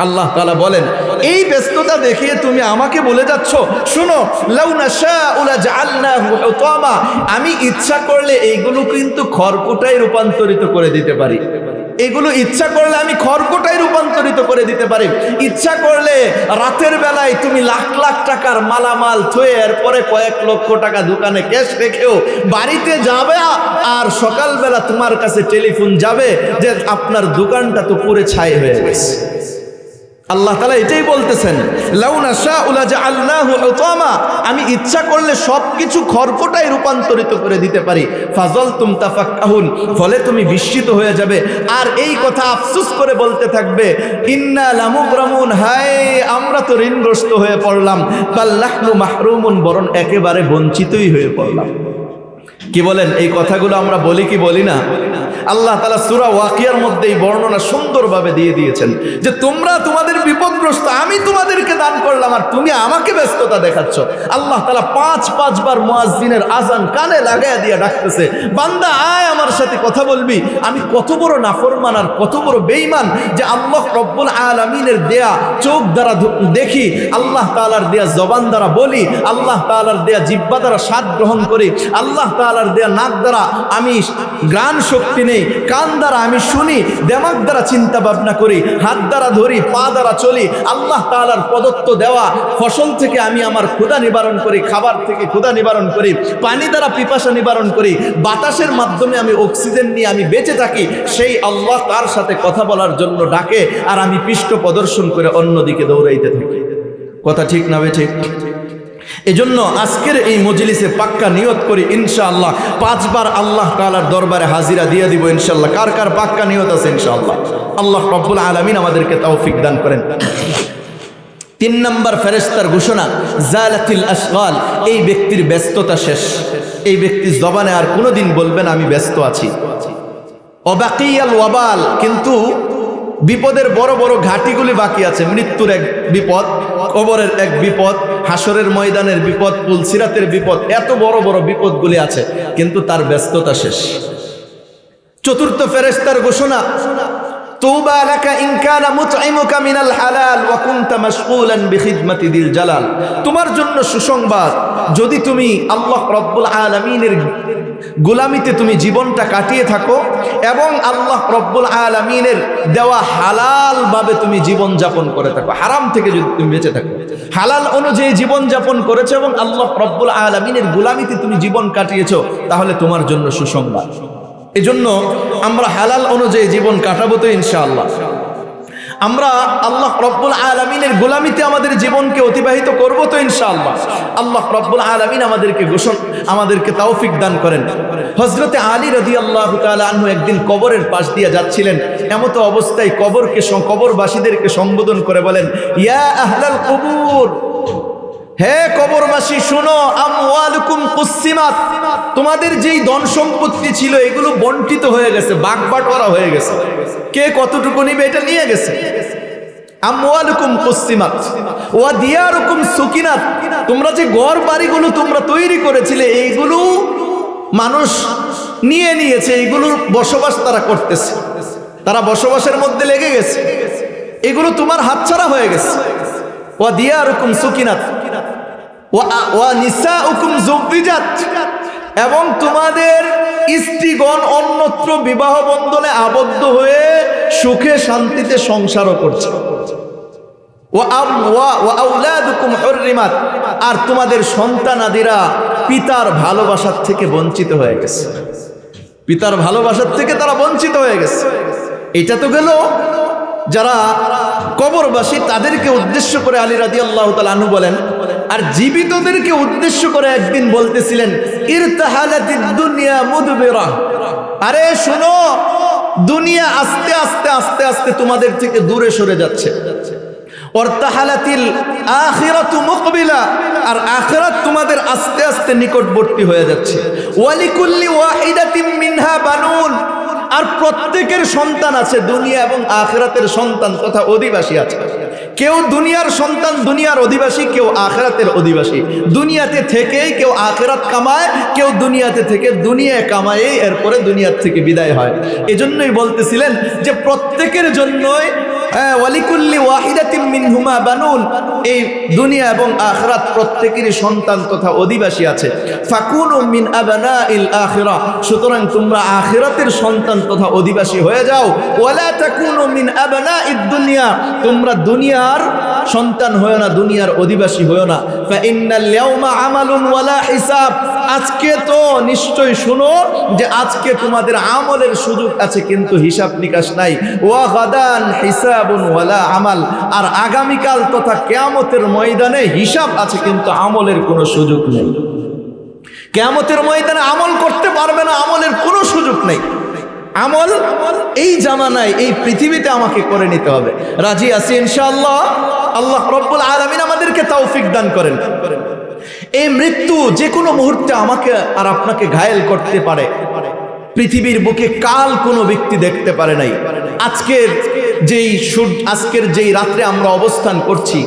আল্লাহ তাআলা বলেন এই ব্যস্ততা দেখিয়ে তুমি আমাকে বলে যাচ্ছ, শুনো, লাউ নাশাউ লাজআলনাহু হুতামা, আমি ইচ্ছা করলে এইগুলো কিন্তু খড়কুটায় রূপান্তরিত করে দিতে পারি। এগুলো ইচ্ছা করলে আমি খড়কুটায় রূপান্তরিত করে দিতে পারি। ইচ্ছা করলে রাতের বেলায় তুমি লাখ লাখ টাকার মালামাল থয়ে এরপরে কয়েক লক্ষ টাকা দোকানে ক্যাশ রেখেও বাড়িতে যাবে, আর সকালবেলা তোমার কাছে টেলিফোন যাবে যে আপনার দোকানটা তো পুরো ছাই হয়ে গেছে। আল্লাহ তাআলা এটাই বলতেছেন, লাউ নাশাউ লাজআলনাহু হুতামা, আমি ইচ্ছা করলে সবকিছু খড়কুটায় রূপান্তরিত করে দিতে পারি। ফাযালতুম তাফাক্কাহুন, ফলে তুমি বিস্মিত হয়ে যাবে আর এই কথা আফসোস করে বলতে থাকবে, ইন্না লামুগরামুন, হায় আমরা তো ঋণগ্রস্ত হয়ে পড়লাম। বাল নাহনু মাহরুমুন, বরং একেবারে বঞ্চিতই হয়ে পড়লাম। কি বলেন? এই কথাগুলো আমরা বলি কি বলি না? আল্লাহ তাআলা সূরা ওয়াকিয়ার মধ্যে এই বর্ণনা সুন্দরভাবে দিয়ে দিয়েছেন যে তোমরা তোমাদের বিপদগ্রস্ত, আমি তোমাদেরকে দান করলাম আর তুমি আমাকে ব্যস্ততা দেখাচ্ছ। আল্লাহ তাআলা পাঁচ বার মুয়াজ্জিনের আযান কানে লাগায়া দিয়ে ডাকতেছে, বান্দা আয় আমার সাথে কথা বলবি। আমি কত বড় নাফরমান আর কত বড় বেঈমান যে আল্লাহ রব্বুল আলামিনের দেয়া চোখ দ্বারা দেখি, আল্লাহ তাআলার দেয়া জবান দ্বারা বলি, আল্লাহ তাআলার দেয়া জিহ্বা দ্বারা স্বাদ গ্রহণ করি, আল্লাহ তাআলার দেয়া নাক দ্বারা আমি ঘ্রাণ শক্তি নেই, নেই, কান দ্বারা আমি শুনি, দেমাগ দ্বারা চিন্তা ভাবনা করি, হাত দ্বারা ধরি, পা দ্বারা চলি। আল্লাহ তাআলার প্রদত্ত দেওয়া ফসল থেকে আমি আমার ক্ষুধা নিবারণ করি, খাবার থেকে ক্ষুধা নিবারণ করি, পানি দ্বারা পিপাসা নিবারণ করি, বাতাসের মাধ্যমে আমি অক্সিজেন নিয়ে আমি বেঁচে থাকি। সেই আল্লাহ তার সাথে কথা বলার জন্য ডাকে, আর আমি পৃষ্ঠ প্রদর্শন করে অন্যদিকে দৌড়াইতে থাকি। কথা ঠিক না বে ঠিক? এজন্য আজকের এই মজলিসে পাক্কা নিয়ত করি ইনশাআল্লাহ 5 বার আল্লাহ তাআলার দরবারে হাজিরা দিয়ে দিব ইনশাআল্লাহ। কার কার পাক্কা নিয়ত আছে ইনশাআল্লাহ? আল্লাহ রাব্বুল আলামিন আমাদেরকে তৌফিক দান করেন। 3 নম্বর ফেরেশতার ঘোষণা, জালাতিল আশগাল, এই ব্যক্তির ব্যস্ততা শেষ। এই ব্যক্তি জবানে আর কোনোদিন বলবেন আমি ব্যস্ত আছি। অবাকিয়াল ওয়াবাল, কিন্তু বিপদের বড় বড় ঘাটিগুলি বাকি আছে। মৃত্যুর এক বিপদ, কবরের এক বিপদ, হাসরের ময়দানের বিপদ, পুলসিরাতের বিপদ, এত বড় বড় বিপদগুলি আছে, কিন্তু তার ব্যস্ততা শেষ। 4th ফেরেশতার ঘোষণা, তুবা লাকা ইন কানা মুতঈমুকা মিনাল হালাল ওয়া কুনতা মাশগুলান বিখিদমাতি দিল জালাল। তোমার জন্য সুসংবাদ, যদি তুমি আল্লাহ রাব্বুল আলামিনের গোলামিতে তুমি জীবনটা কাটিয়ে থাকো এবং আল্লাহ রাব্বুল আলামিনের দেওয়া হালাল ভাবে তুমি জীবন যাপন করে থাকো, হারাম থেকে যদি তুমি বেঁচে থাকো, হালাল অনুযায়ী জীবন যাপন করেছো এবং আল্লাহ রাব্বুল আলামিনের গোলামিতে তুমি জীবন কাটিয়েছো, তাহলে তোমার জন্য সুসংবাদ। এজন্য আমরা হালাল অনুযায়ী জীবন কাটাবো তো ইনশাআল্লাহ। আমরা আল্লাহ রাব্বুল আলামিনের গোলামিতে আমাদের জীবনকে অতিবাহিত করব তো ইনশাআল্লাহ। আল্লাহ রাব্বুল আলামিন আমাদেরকে তৌফিক দান করেন। হযরতে আলী রাদিয়াল্লাহু তাআলা আনহু একদিন কবরের পাশ দিয়ে যাচ্ছিলেন, এমত অবস্থায় কবরবাসীদেরকে সম্বোধন করে বলেন, ইয়া আহলাল কুবুর, হে কবরবাসী শুনো, আমওয়ালুকুম কুসিমাত, তোমাদের যেই ধন সম্পত্তি ছিল এগুলো বন্টিত হয়ে গেছে, বাগবাটোয়ারা হয়ে গেছে, কে কতটুকু নিবে এটা নিয়ে গেছে। আমওয়ালুকুম কুসিমাত ওয়া দিয়ারুকুম সুকিনাত, তোমরা যে ঘর বাড়িগুলো তোমরা তৈরি করেছিলে এইগুলো মানুষ নিয়ে নিয়েছে, এইগুলোর বসবাস তারা করতেছে, তারা বসবাসের মধ্যে লেগে গেছে, এগুলো তোমার হাতছাড়া হয়ে গেছে। ওয়া দিয়ারুকুম সুকিনাত ওয়া নিসাউকুম যুববিজাত, এবং তোমাদের স্ত্রীগণ অন্যত্র বিবাহ বন্ধনে আবদ্ধ হয়ে সুখে শান্তিতে সংসারও করছে। ওয়া আওলাদুকুম হুররিমাত, আর তোমাদের সন্তানাদিরা পিতার ভালোবাসার থেকে বঞ্চিত হয়ে গেছে, পিতার ভালোবাসার থেকে তারা বঞ্চিত হয়ে গেছে। এটা তো গেল যারা কবরবাসী, তাদেরকে উদ্দেশ্য করে আলী রাদিয়াল্লাহু তাআলা আনহু বলেন, আর জীবিতদেরকে উদ্দেশ্য করে একদিন বলতেছিলেন, ইরতাহালাতিদ দুনিয়া মুদবিরা, আরে শোনো, দুনিয়া আস্তে আস্তে আস্তে আস্তে তোমাদের থেকে দূরে সরে যাচ্ছে। ওয়ারতাহালাতিল আখিরাতু মুকবিলা, আর আখিরাত তোমাদের আস্তে আস্তে নিকটবর্তী হয়ে যাচ্ছে। ওয়ালিকুল্লি ওয়াহিদাতিন মিনহা বানুন, আর প্রত্যেকের সন্তান আছে, দুনিয়া এবং আখিরাতের সন্তান তথা অধিবাসী আছে। কেউ দুনিয়ার সন্তান, দুনিয়ার অধিবাসী, কেউ আখিরাতের অধিবাসী। দুনিয়াতে থেকেই কেউ আখিরাত কামায়, কেউ দুনিয়াতে থেকে দুনিয়া কামায়, এরপরে দুনিয়ার থেকে বিদায় হয়। এজন্যই বলতেছিলেন যে প্রত্যেকের জন্যই ওয়ালিকুল্লি ওয়াহিদাতিন মিনহুমা বানুন, এই দুনিয়া এবং আখিরাত প্রত্যেকেরই সন্তান তথা অধিবাসী আছে। ফাকুনু মিন আবনাইল আখিরা, সুতরাং তোমরা আখিরাতের সন্তান তথা অধিবাসী হয়ে যাও। ওয়ালা তাকুনু মিন আবনাইদ দুনিয়া, তোমরা দুনিয়ার সন্তান হয়ো না, দুনিয়ার অধিবাসী হয়ো না। ফা ইন্নাল ইয়াউমা আমালুন ওয়ালা হিসাব, আজকে তো নিশ্চয় শুনো যে আজকে তোমাদের আমলের সুযোগ আছে কিন্তু হিসাব নিকাশ নাই। ওয়া গাদান হিসাবুন ওয়ালা আমাল, আর আগামীকাল তথা কিয়ামতের ময়দানে হিসাব আছে কিন্তু আমলের কোনো সুযোগ নেই। কিয়ামতের ময়দানে আমল করতে পারবে না, আমলের কোনো সুযোগ নেই। আমল এই জামানায় এই পৃথিবীতে আমাকে করে নিতে হবে। রাজি আছি ইনশাআল্লাহ? আল্লাহ রাব্বুল আলামিন আমাদেরকে তৌফিক দান করেন। এই মৃত্যু যে কোনো মুহূর্তে আমাকে আর আপনাকে ঘায়েল করতে পারে। পৃথিবীর বুকে কাল কোনো ব্যক্তি দেখতে পারে নাই। আজকের যেই রাত্রে আমরা অবস্থান করছি,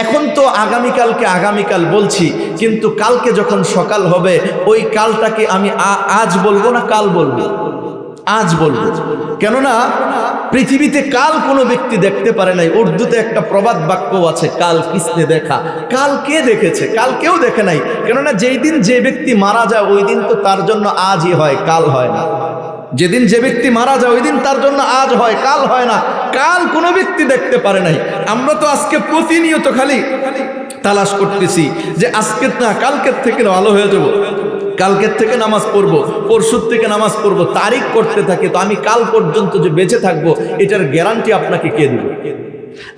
এখন তো আগামীকালকে আগামীকাল বলছি, কিন্তু কালকে যখন সকাল হবে ওই কালটাকে আমি আজ বলবো না, কাল বলবো, আজ বলবো। কেননা পৃথিবীতে কাল কোনো ব্যক্তি দেখতে পারে নাই। উর্দুতে একটা প্রবাদ বাক্য আছে, কাল কিসনে দেখা, কাল কে দেখেছে? কাল কেউ দেখে নাই। কেননা যেই দিন যে ব্যক্তি মারা যায় ওই দিন তো তার জন্য আজই হয়, কাল হয় না। যেদিন যে ব্যক্তি মারা যায় ওই দিন তার জন্য আজ হয়, কাল হয় না। কাল কোনো ব্যক্তি দেখতে পারে নাই। আমরা তো আজকে প্রতিনিয়ত খালি তালাশ করতেছি যে আজকে না কালকের থেকে ভালো হয়ে যাব, কালকের থেকে নামাজ পড়বো, পরশুর থেকে নামাজ পড়বো, তারিখ করতে থাকে। তো আমি কাল পর্যন্ত যে বেঁচে থাকবো এটার গ্যারান্টি আপনাকে কে দিল?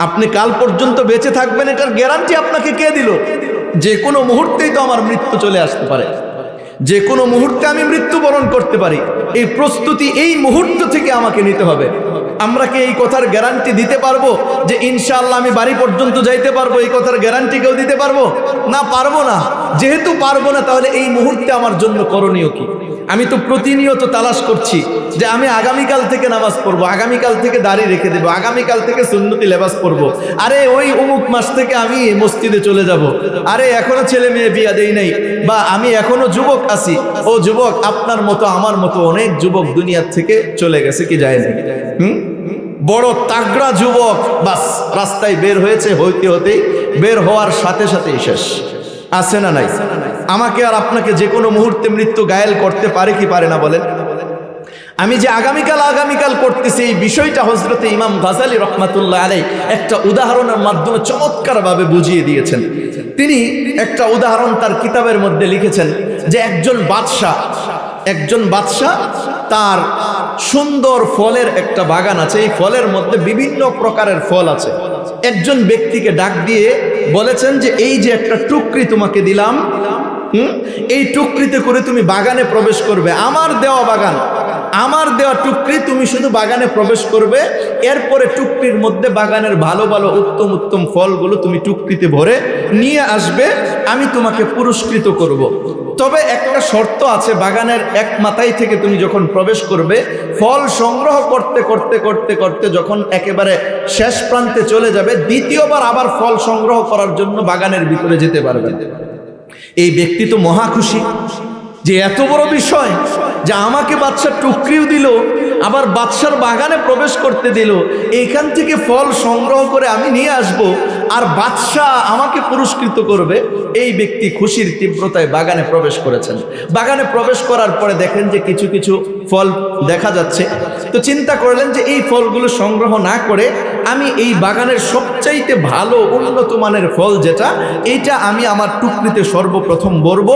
আপনি কাল পর্যন্ত বেঁচে থাকবেন এটার গ্যারান্টি আপনাকে কে দিল? যে কোনো মুহূর্তেই তো আমার মৃত্যু চলে আসতে পারে, যে কোনো মুহূর্তে আমি মৃত্যুবরণ করতে পারি। এই প্রস্তুতি এই মুহূর্ত থেকে আমাকে নিতে হবে। আমরা কি এই কথার গ্যারান্টি দিতে পারবো যে ইনশাআল্লাহ আমি বাড়ি পর্যন্ত যাইতে পারবো? এই কথার গ্যারান্টি কেউ দিতে পারবো না? পারবো না। যেহেতু পারবো না, তাহলে এই মুহূর্তে আমার জন্য করণীয় কি? আমি তো প্রতিনিয়ত তালাশ করছি যে আমি আগামীকাল থেকে নামাজ পড়বো, আগামীকাল থেকে দাড়ি রেখে দেবো, আগামীকাল থেকে সুন্নতি লেবাস পরবো, আরে ওই অমুক মাস থেকে আমি মসজিদে চলে যাব, আরে এখনো ছেলে মেয়ে বিয়া দেই নাই, বা আমি এখনো যুবক আছি। ও যুবক, আপনার মতো আমার মতো অনেক যুবক দুনিয়ার থেকে চলে গেছে, কি যায় না? বড় তাগড়া যুবক বাস রাস্তায় বের হয়েছে, হইতে হতেই বের হওয়ার সাথে সাথেই শেষ। আছে না নাই? আমাকে আর আপনাকে যে কোনো মুহূর্তে মৃত্যু ঘায়েল করতে পারে কি পারে না বলেন? আমি যে আগামীকাল করতেছি এই বিষয়টা হযরতে ইমাম গাযালী রাহমাতুল্লাহ আলাইহি একটা উদাহরণের মাধ্যমে চমৎকারভাবে বুঝিয়ে দিয়েছেন। তিনি একটা উদাহরণ তার কিতাবের মধ্যে লিখেছেন যে একজন বাদশা তার সুন্দর ফলের একটা বাগান আছে, এই ফলের মধ্যে বিভিন্ন প্রকারের ফল আছে। একজন ব্যক্তিকে ডাক দিয়ে বলেছেন যে এই যে একটা টুকরি তোমাকে দিলাম, এই টুকরিতে করে তুমি বাগানে প্রবেশ করবে, আমার দেওয়া বাগান, আমার দেওয়া টুকরি, তুমি শুধু বাগানে প্রবেশ করবে। এরপরে টুকরির মধ্যে বাগানের ভালো ভালো উত্তম উত্তম ফলগুলো তুমি টুকরিতে ভরে নিয়ে আসবে, আমি তোমাকে পুরস্কৃত করব। তবে একটা শর্ত আছে, বাগানের এক মাথায় থেকে তুমি যখন প্রবেশ করবে, ফল সংগ্রহ করতে করতে করতে করতে যখন একেবারে শেষ প্রান্তে চলে যাবে, দ্বিতীয়বার আবার ফল সংগ্রহ করার জন্য বাগানের ভিতরে যেতে পারবে না। এই ব্যক্তি তো মহা খুশি যে এত বড় বিষয়, যে আমাকে বাদশার টুকরিও দিল, আবার বাদশার বাগানে প্রবেশ করতে দিল, এইখান থেকে ফল সংগ্রহ করে আমি নিয়ে আসব, আর বাদশাহ আমাকে পুরস্কৃত করবে। এই ব্যক্তি খুশির তীব্রতায় বাগানে প্রবেশ করেছেন। বাগানে প্রবেশ করার পরে দেখেন যে কিছু কিছু ফল দেখা যাচ্ছে। তো চিন্তা করলেন যে এই ফলগুলো সংগ্রহ না করে আমি এই বাগানের সবচাইতে ভালো উন্নত মানের ফল যেটা, এইটা আমি আমার টুকরিতে সর্বপ্রথম ভরবো,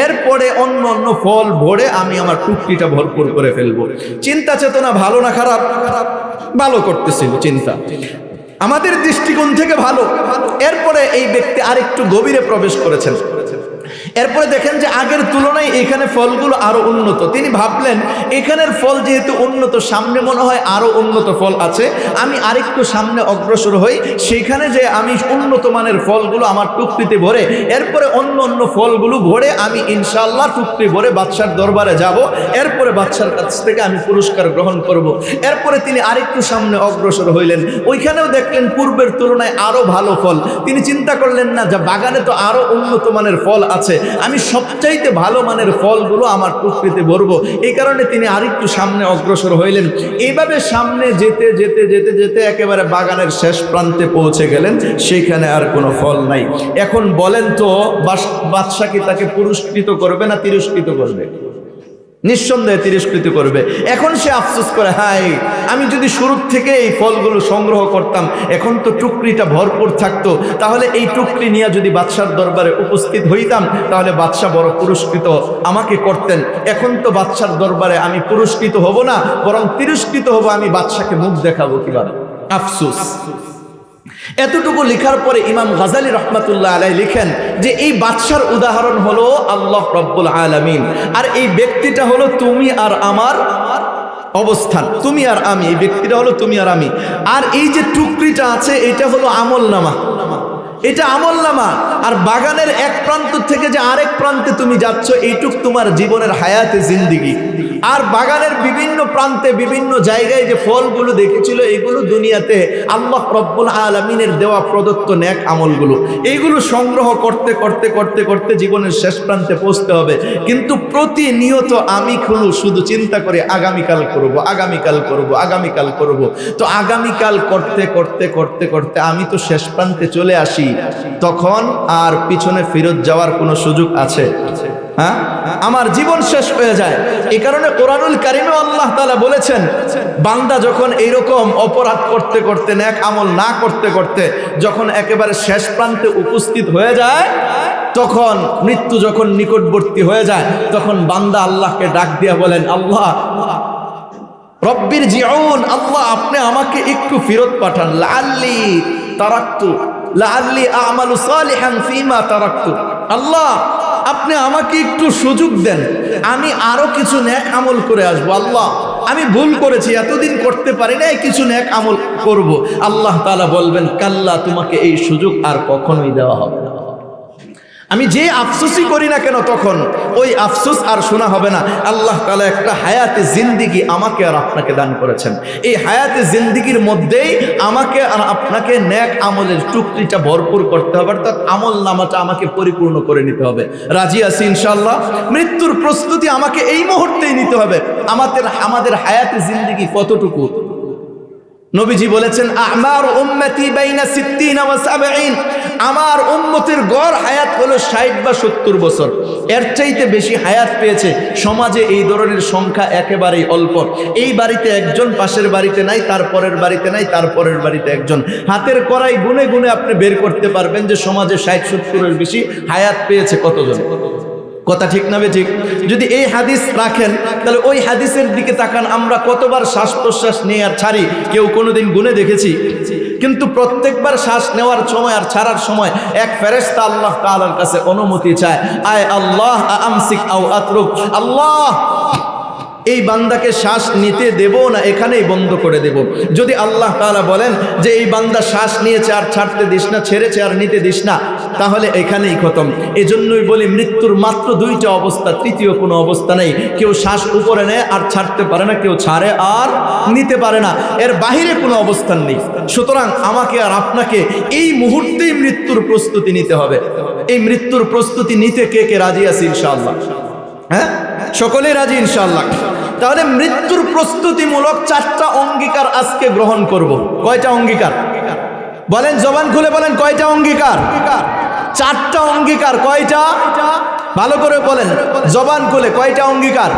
এরপরে অন্য অন্য ফল ভরে আমি আমার টুকরিটা ভরপুর করে ফেলবো। চিন্তা চেতনা ভালো না খারাপ? ভালো করতেছিল চিন্তা, আমাদের দৃষ্টিকোণ থেকে ভালো। এরপরে এই ব্যক্তি আরেকটু গভীরে প্রবেশ করেছেন। এরপরে দেখেন যে আগের তুলনায় এখানে ফলগুলো আরো উন্নত। তিনি ভাবলেন এখানের ফল যেহেতু উন্নত, সামনে মনে হয় আরো উন্নত ফল আছে, আমি আরেকটু সামনে অগ্রসর হই, সেখানে যে আমি উন্নত মানের ফলগুলো আমার টুকরিতে ভরে এরপরে অন্য অন্য ফলগুলো ভরে আমি ইনশাআল্লাহ টুকরি ভরে বাদশার দরবারে যাব, এরপরে বাদশার কাছ থেকে আমি পুরস্কার গ্রহণ করব। এরপরে তিনি আরেকটু সামনে অগ্রসর হইলেন, ওইখানেও দেখলেন পূর্বের তুলনায় আরো ভালো ফল। তিনি চিন্তা করলেন না যে বাগানে তো আরো উন্নত মানের ফল আছে, আমি সবচাইতে ভালো মানের ফলগুলো আমার টুকরিতে ভরবো। এই কারণে তিনি আরেকটু সামনে অগ্রসর হইলেন। এইভাবে সামনে যেতে যেতে যেতে যেতে একেবারে বাগানের শেষ প্রান্তে পৌঁছে গেলেন, সেইখানে আর কোনো ফল নাই। এখন বলেন তো বাদশা কি তাকে পুরস্কৃত করবে না তিরস্কৃত করবে? নিঃসন্দেহে তিরস্কৃত করবে। এখন সে আফসোস করে, হায় আমি যদি শুরুর থেকে এই ফলগুলো সংগ্রহ করতাম, এখন তো টুকরিটা ভরপুর থাকতো, তাহলে এই টুকরি নিয়ে যদি বাদশার দরবারে উপস্থিত হইতাম তাহলে বাদশা বড় পুরস্কৃত আমাকে করতেন। এখন তো বাদশার দরবারে আমি পুরস্কৃত হব না, বরং তিরস্কৃত হব, আমি বাদশাকে মুখ দেখাবো কিভাবে? আফসোস। এতটুকু লেখার পরে ইমাম গাযালী রাহমাতুল্লাহ আলাইহি লিখেন যে এই বাদশার উদাহরণ হলো আল্লাহ রাব্বুল আলামিন, আর এই ব্যক্তিটা হলো তুমি আর আমার অবস্থান, তুমি আর আমি, এই ব্যক্তিটা হলো তুমি আর আমি। আর এই যে টুকরিটা আছে এটা হলো আমলনামা, এটা আমলনামা। আর বাগানের এক প্রান্ত থেকে যে আরেক প্রান্তে তুমি যাচ্ছ, এইটুক তোমার জীবনের হায়াতে জিন্দেগি। আর বাগানের বিভিন্ন প্রান্তে বিভিন্ন জায়গায় যে ফলগুলো দেখেছিল, এগুলো দুনিয়াতে আল্লাহ রব্বুল আলামিনের দেওয়া প্রদত্ত নেক আমলগুলো। এইগুলো সংগ্রহ করতে করতে করতে করতে জীবনের শেষ প্রান্তে পৌঁছতে হবে। কিন্তু প্রতিনিয়ত আমি শুধু চিন্তা করে আগামীকাল করব, আগামীকাল করব, আগামীকাল করব। তো আগামীকাল করতে করতে করতে করতে আমি তো শেষ প্রান্তে চলে আসি, তখন আর পিছনে ফেরত যাওয়ার কোনো সুযোগ আছে? হ্যাঁ, আমার জীবন শেষ হয়ে যায়। এই কারণে কোরআনুল কারিমে আল্লাহ তাআলা বলেছেন, বান্দা যখন এইরকম অপরাধ করতে করতে, নেক আমল না করতে করতে যখন একেবারে শেষ প্রান্তে উপস্থিত হয়ে যায়, তখন মৃত্যু যখন নিকটবর্তী হয়ে যায়, তখন বান্দা আল্লাহকে ডাক দিয়ে বলেন, আল্লাহ রব্বির জিউন, আল্লাহ আপনি আমাকে একটু ফেরত পাঠান, লাআল্লি তারাকতু লাআল্লি আমালু সালিহান ফীমা তারাকতু, আল্লাহ আপনি আমাকে একটু সুযোগ দেন, আমি আরো কিছু নেক আমল করে আসবো। আল্লাহ আমি ভুল করেছি, এতদিন করতে পারি না, কিছু নেক আমল করব। আল্লাহ তাআলা বলবেন, কাল্লা, তোমাকে এই সুযোগ আর কখনোই দেওয়া হবে না। আমি যে আফসোসই করি না কেন, তখন ওই আফসোস আর শোনা হবে না। আল্লাহ তাআলা একটা হায়াতে জিন্দিগি আমাকে আর আপনাকে দান করেছেন। এই হায়াতে জিন্দিগির মধ্যেই আমাকে আর আপনাকে নেক আমলের টুকরিটা ভরপুর করতে হবে, অর্থাৎ আমল নামাটা আমাকে পরিপূর্ণ করে নিতে হবে। রাজি আছি ইনশাআল্লাহ? মৃত্যুর প্রস্তুতি আমাকে এই মুহূর্তেই নিতে হবে। আমাদের হায়াতে জিন্দিগি কতটুকু? নবীজি বলেছেন, আমারু উম্মতি বাইনা 60 ওয়া 70, আমার উম্মতের গড় হায়াত হলো 60 বা 70 বছর। এর চাইতে বেশি হায়াত পেয়েছে সমাজে এই ধরনের সংখ্যা একেবারেই অল্প। এই বাড়িতে একজন, পাশের বাড়িতে নাই, তারপরের বাড়িতে নাই, তারপরের বাড়িতে একজন। হাতের কড়াই গুনে গুনে আপনি বের করতে পারবেন যে সমাজে 60-70-এর বেশি হায়াত পেয়েছে কতজন। কথা ঠিক না ঠিক? যদি এই হাদিস রাখেন, তাহলে ওই হাদিসের দিকে তাকান, আমরা কতবার শ্বাস প্রশ্বাস নিয়ে আর ছাড়ি কেউ কোনোদিন গুনে দেখেছি? কিন্তু প্রত্যেকবার শ্বাস নেওয়ার সময় আর ছাড়ার সময় এক ফেরেশতা আল্লাহ তাআলার কাছে অনুমতি চায়, আয় আল্লাহ আমসিক আও আতরুক, আল্লাহ এই বান্দাকে শ্বাস নিতে দেব না এখানেই বন্ধ করে দেব। যদি আল্লাহ তাআলা বলেন যে এই বান্দা শ্বাস নিয়েছে আর ছাড়তে দিস না, ছেড়েছে আর নিতে দিস না, তাহলে এখানেই খতম। এজন্যই বলি, মৃত্যুর মাত্র 2টা অবস্থা, তৃতীয় কোনো অবস্থা নেই। কেউ শ্বাস উপরে নেয় আর ছাড়তে পারে না, কেউ ছাড়ে আর নিতে পারে না, এর বাহিরে কোনো অবস্থান নেই। সুতরাং আমাকে আর আপনাকে এই মুহূর্তেই মৃত্যুর প্রস্তুতি নিতে হবে। এই মৃত্যুর প্রস্তুতি নিতে কে কে রাজি আছে ইনশাআল্লাহ? হ্যাঁ, সকলেই রাজি ইনশাআল্লাহ? তাহলে মৃত্যুর প্রস্তুতিমূলক 4টা অঙ্গীকার আজকে গ্রহণ করব। কয়টা অঙ্গীকার বলেন? জবান খুলে বলেন, কয়টা অঙ্গীকার? 4টা অঙ্গীকার। কয়টা? ভালো করে বলেন, জবান খুলে, কয়টা অঙ্গীকার?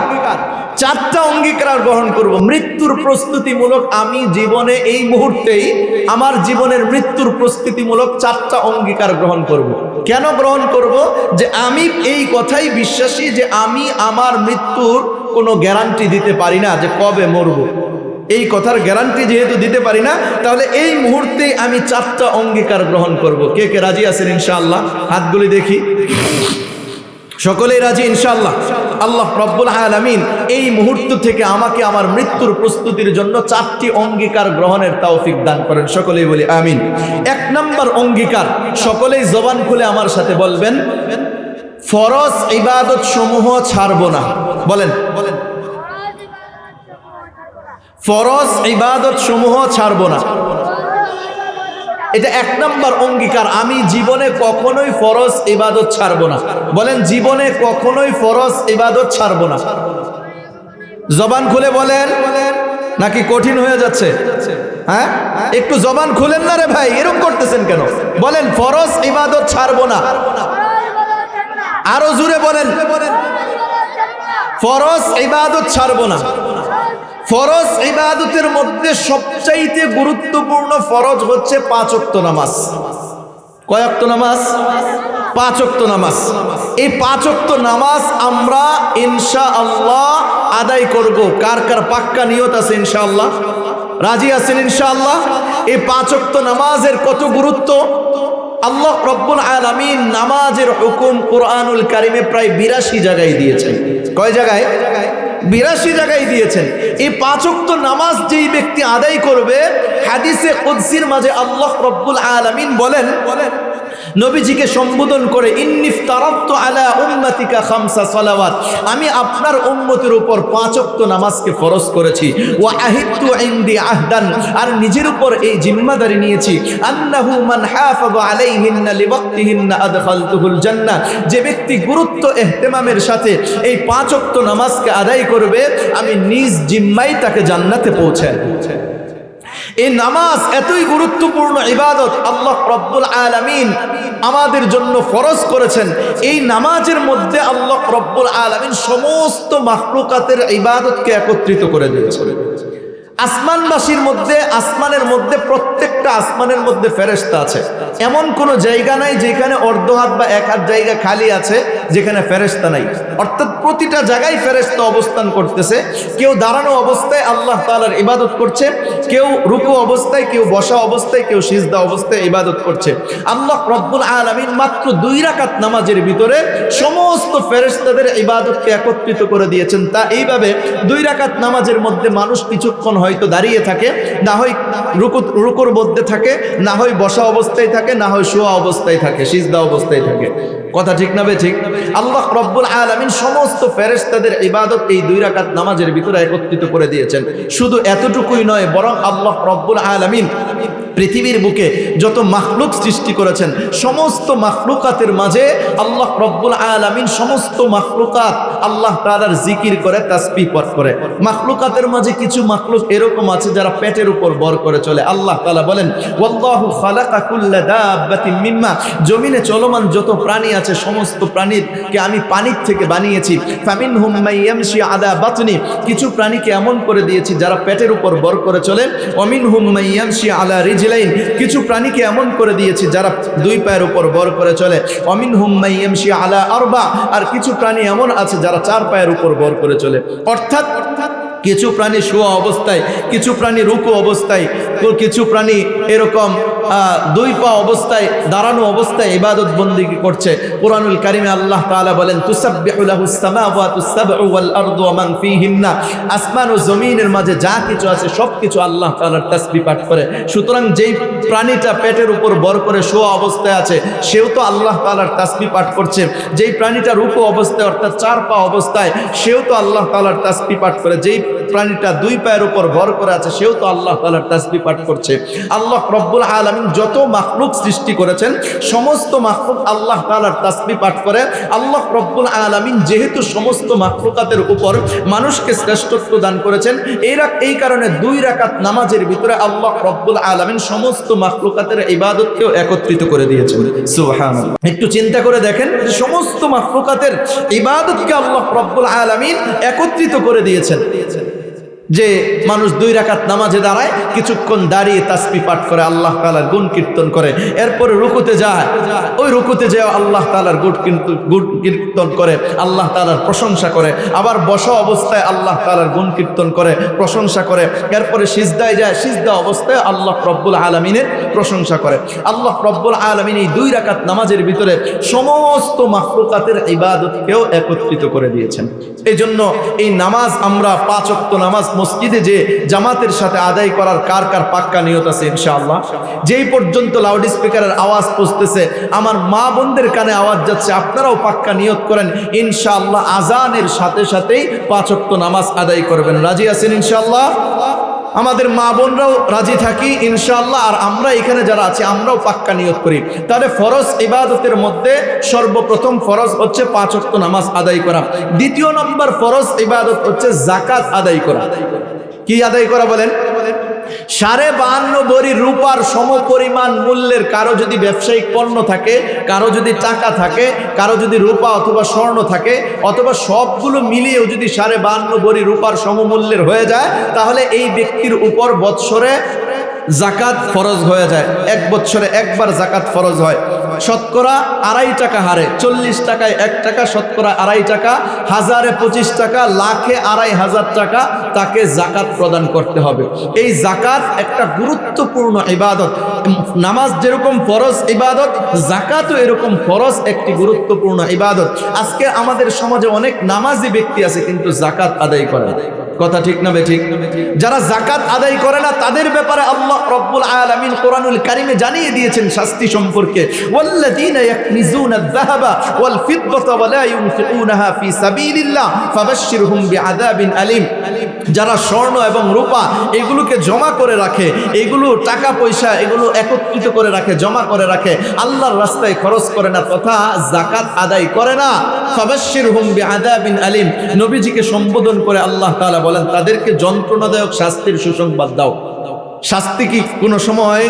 4টা অঙ্গীকার গ্রহণ করব মৃত্যুর প্রস্তুতিমূলক। আমি জীবনে এই মুহূর্তেই আমার জীবনের মৃত্যুর প্রস্তুতিমূলক 4টা অঙ্গীকার গ্রহণ করব। কেন গ্রহণ করব? যে আমি এই কথাই বিশ্বাসী যে আমি আমার মৃত্যুর কোনো গ্যারান্টি দিতে পারি না যে কবে মরব। এই কথার গ্যারান্টি যেহেতু দিতে পারি না, তাহলে এই মুহূর্তেই আমি 4টা অঙ্গীকার গ্রহণ করব। কে কে রাজি আছেন ইনশাআল্লাহ? হাতগুলি দেখি। সকলেই রাজি ইনশাআল্লাহ? আল্লাহ রব্বুল আলামিন এই মুহূর্ত থেকে আমাকে আমার মৃত্যুর প্রস্তুতির জন্য 4টি অঙ্গীকার গ্রহণের তৌফিক দান করেন। সকলেই বলি আমিন। 1 নম্বর অঙ্গীকার, সকলেই জবান খুলে আমার সাথে বলবেন, ফরজ ইবাদত সমূহ ছাড়ব না। বলেন, ফরজ ইবাদত সমূহ ছাড়ব না। এটা 1 নম্বর অঙ্গীকার, আমি জীবনে কখনোই ফরজ ইবাদত ছাড়ব না। বলেন, জীবনে কখনোই ফরজ ইবাদত ছাড়ব না। জবান খুলে বলেন, নাকি কঠিন হয়ে যাচ্ছে? হ্যাঁ, একটু জবান খুলেন না রে ভাই, এরকম করতেছেন কেন? বলেন, ফরজ ইবাদত ছাড়ব না। আরো জোরে বলেন, ফরজ ইবাদত ছাড়ব না। ফরজ ইবাদতের মধ্যে সবচাইতে গুরুত্বপূর্ণ ফরজ হচ্ছে 5 ওয়াক্ত নামাজ। কয় ওয়াক্ত নামাজ? 5 ওয়াক্ত নামাজ। এই 5 ওয়াক্ত নামাজ আমরা ইনশাআল্লাহ আদায় করব। কার কার পাক্কা নিয়ত আছে ইনশাআল্লাহ? রাজি আছেন ইনশাআল্লাহ? এই 5 ওয়াক্ত নামাজের কত গুরুত্ব! আল্লাহ রব্বুল আলামিন নামাজের হুকুম কোরআনুল কারিমে প্রায় 82 জায়গায় দিয়েছেন। কয় জায়গায়? 82 জায়গায় দিয়েছেন। এই 5 ওয়াক্ত নামাজ যেই ব্যক্তি আদায় করবে, হাদিসে কুদসির মাঝে আল্লাহ রব্বুল আলামিন বলেন, নবীজিকে সম্বোধন করে, ইন্নিফতারাতু আলা উম্মাতিকা 5 সালাওয়াত, আমি আপনার উম্মতের উপর 5 ওয়াক্ত নামাজকে ফরজ করেছি। ওয়া আহিদতু ইনদি আহদান, আর নিজের উপর এই জিম্মাদারি নিয়েছি, আন্নাহু মান হাফাযা আলাইহিন্না লিওয়াক্তিহিন্না আদখালতুহুল জান্নাহ, যে ব্যক্তি গুরুত্ব ইহতিমামের সাথে এই 5 ওয়াক্ত নামাজকে আদায় করবে, আমি নিজ জিম্মায় তাকে জান্নাতে পৌঁছায়। এই নামাজ এতই গুরুত্বপূর্ণ ইবাদত, আল্লাহ রাব্বুল আলামিন আমাদের জন্য ফরজ করেছেন। এই নামাজের মধ্যে আল্লাহ রাব্বুল আলামিন সমস্ত মাখলুকাতের ইবাদতকে একত্রিত করে দিয়েছেন। আসমানবাসীর মধ্যে, আসমানের মধ্যে, প্রত্যেকটা আসমানের মধ্যে ফেরেশতা আছে। এমন কোন জায়গা নাই যেখানে অর্ধ হাত বা এক হাত জায়গা খালি আছে যেখানে ফেরেশতা নাই। অর্থাৎ প্রতিটা জায়গায় ফেরেশতা অবস্থান করতেছে। কেউ দাঁড়ানো অবস্থায় আল্লাহ তাআলার ইবাদত করছে, কেউ রুকু অবস্থায়, কেউ বসা অবস্থায়, কেউ সিজদা অবস্থায় ইবাদত করছে। আল্লাহ রাব্বুল আলামিন মাত্র 2 রাকাত নামাজের ভিতরে সমস্ত ফেরেশতাদের ইবাদতকে একত্রিত করে দিয়েছেন। তা এইভাবে 2 রাকাত নামাজের মধ্যে মানুষ কিছুক্ষণ হয়তো দাঁড়িয়ে থাকে, না হয় রুকুর মধ্যে থাকে, না হয় বসা অবস্থায় থাকে, না হয় শোয়া অবস্থায় থাকে, সিজদা অবস্থায় থাকে। কথা ঠিক না বে ঠিক? আল্লাহ রাব্বুল আলামিন সমস্ত ফেরেশতাদের ইবাদত এই 2 রাকাত নামাজের ভিতরে একত্রিত করে দিয়েছেন। শুধু এতটুকুই নয়, বরং আল্লাহ রাব্বুল আলামিন পৃথিবীর বুকে যত মাখলুক সৃষ্টি করেছেন, সমস্ত মাখলুকাতের মাঝে আল্লাহ রাব্বুল আলামিন সমস্ত মাখলুকাত আল্লাহ তাআলার জিকির করে, তাসবিহ পাঠ করে। মাখলুকাতের মাঝে কিছু মাখলুক এরকম আছে যারা পেটের উপর ভর করে চলে। আল্লাহ তাআলা বলেন, ওয়াল্লাহু খালাকা কুল্লা দাব্বাতিন মিম্মা, জমিনে চলমান যত প্রাণী আছে সমস্ত প্রাণীকে আমি পানির থেকে বানিয়েছি। ফামিনহুম মান ইয়ামশি আলা বাতনি, কিছু প্রাণীকে এমন করে দিয়েছি যারা পেটের উপর ভর করে চলে। ওয়ামিনহুম মান ইয়ামশি আলা রিজলাইন, কিছু প্রাণীকে এমন করে দিয়েছি যারা 2 পায়ের উপর ভর করে চলে। ওয়ামিনহুম মান ইয়ামশি আলা আরবা, আর কিছু প্রাণী এমন আছে যারা 4 পায়ের উপর ভর করে চলে। অর্থাৎ কিছু প্রাণী শোয়া অবস্থায়, কিছু প্রাণী রুকু অবস্থায়, কিছু প্রাণী এরকম 2 পা অবস্থায়, দাঁড়ানো অবস্থায় ইবাদত বন্দেগী করছে। কুরআনুল কারীমে আল্লাহ তাআলা বলেন, তুসাব্বিহু লাহুস সামাওয়াতুস সাবউ ওয়াল আরদু ওয়া মান ফীহিন্না, আসমান ও জমিনের মাঝে যা কিছু আছে সবকিছু আল্লাহ তাআলার তাসবিহ পাঠ করে। সুতরাং যেই প্রাণীটা পেটের উপর ভর করে শোয়া অবস্থায় আছে সেও তো আল্লাহ তাআলার তাসবিহ পাঠ করছে। যেই প্রাণীটা রুকু অবস্থায় অর্থাৎ 4 পা অবস্থায় সেও তো আল্লাহ তাআলার তাসবিহ পাঠ করে। যেই প্রাণীটা 2 পায়ের উপর ভর করে আছে সেও তো আল্লাহ তাআলার তাসবিহ পাঠ করছে। আল্লাহ রাব্বুল আলামিন যত মাখলুক সৃষ্টি করেছেন সমস্ত মাখলুক আল্লাহ তাআলার তাসবিহ পাঠ করে। আল্লাহ রাব্বুল আলামিন যেহেতু সমস্ত মাখলুকাতের উপর মানুষকে শ্রেষ্ঠত্ব দান করেছেন, এই কারণে 2 রাকাত নামাজের ভিতরে আল্লাহ রাব্বুল আলামিন সমস্ত মাখলুকাতের ইবাদতকেও একত্রিত করে দিয়েছেন। সুবহানাল্লাহ। একটু চিন্তা করে দেখেন, সমস্ত মাখলুকাতের ইবাদতকে আল্লাহ রাব্বুল আলামিন একত্রিত করে দিয়েছেন। যে মানুষ 2 রাকাত নামাজে দাঁড়ায়, কিছুক্ষণ দাঁড়িয়ে তাসবিহ পাঠ করে, আল্লাহ তাআলার গুণ কীর্তন করে, এরপরে রুকুতে যায়, ওই রুকুতে যায় আল্লাহ তাআলার গুণ কীর্তন করে, আল্লাহ তাআলার প্রশংসা করে, আবার বসা অবস্থায় আল্লাহ তাআলার গুণ কীর্তন করে, প্রশংসা করে, এরপরে সিজদায় যায়, সিজদা অবস্থায় আল্লাহ রাব্বুল আলামিনের প্রশংসা করে। আল্লাহ রাব্বুল আলামিন এই 2 রাকাত নামাজের ভিতরে সমস্ত মাখলুকাতের ইবাদতকেও একত্রিত করে দিয়েছেন। এই জন্য এই নামাজ আমরা 5 ওয়াক্ত নামাজ মসজিদে যে জামাতের সাথে আদায় করার কার কার পাক্কা নিয়ত আছে ইনশাআল্লাহ? যেই পর্যন্ত লাউড স্পিকারের আওয়াজ পৌঁছতেছে, আমার মা বোনদের কানে আওয়াজ যাচ্ছে, আপনারাও পাক্কা নিয়ত করেন ইনশাআল্লাহ আজানের সাথে সাথেই 5 ওয়াক্ত নামাজ আদায় করবেন। রাজি আছেন ইনশাআল্লাহ? আমাদের মা বোনরাও রাজি থাকি ইনশাআল্লাহ, আর আমরা এখানে যারা আছি আমরাও পাক্কা নিয়ত করি। তাহলে ফরজ ইবাদতের মধ্যে সর্বপ্রথম ফরজ হচ্ছে 5 ওয়াক্ত নামাজ আদায় করা। দ্বিতীয় নম্বর ফরজ ইবাদত হচ্ছে যাকাত আদায় করা। কি আদায় করা বলেন? 52.5 ভরি রূপার সমপরিমাণ মূল্যের কারো যদি ব্যবসায়িক পণ্য থাকে, কারো যদি টাকা থাকে, কারো যদি রূপা অথবা স্বর্ণ থাকে, অথবা সবগুলো মিলিয়েও যদি 52.5 ভরি রূপার সমমূল্যের হয়ে যায়, তাহলে এই ব্যক্তির উপর বৎসরে জাকাত ফরজ হয়ে যায়। 1 বছরে একবার জাকাত ফরজ হয়। শতকরা 2.5 টাকা হারে, 40 টাকায় 1 টাকা, শতকরা 2.5 টাকা, হাজারে 25 টাকা, লাখে 2,500 টাকা তাকে জাকাত প্রদান করতে হবে। এই জাকাত একটা গুরুত্বপূর্ণ ইবাদত। নামাজ যেরকম ফরজ ইবাদত, জাকাতও এরকম ফরজ একটি গুরুত্বপূর্ণ ইবাদত। আজকে আমাদের সমাজে অনেক নামাজি ব্যক্তি আছে কিন্তু জাকাত আদায় করে না। কথা ঠিক না বেঠিক? যারা জাকাত আদায় করে না তাদের ব্যাপারে আল্লাহ রাব্বুল আলামিন কোরআনুল কারীমে জানিয়ে দিয়েছেন শাস্তি সম্পর্কে। ওয়াল্লাযীনা ইয়াকনিজুনা আয-যাহাবা ওয়াল ফিদ্দাতা ওয়া লা ইউনফিকুনাহা ফি সাবিলিল্লাহ ফাবাশশিরহুম বিআযাবিন আলীম। যারা স্বর্ণ এবং রূপা এগুলোকে জমা করে রাখে, এগুলো টাকা পয়সা এগুলো একত্রিত করে রাখে, জমা করে রাখে, আল্লাহর রাস্তায় খরচ করে না তথা জাকাত আদায় করে না, ফাবাশশিরহুম বিআযাবিন আলীম। নবীজিকে সম্বোধন করে আল্লাহ তাআলা বলেন তাদেরকে যন্ত্রণাদায়ক শাস্তির সুসংবাদ দাও। শাস্তি কি কোনো সময়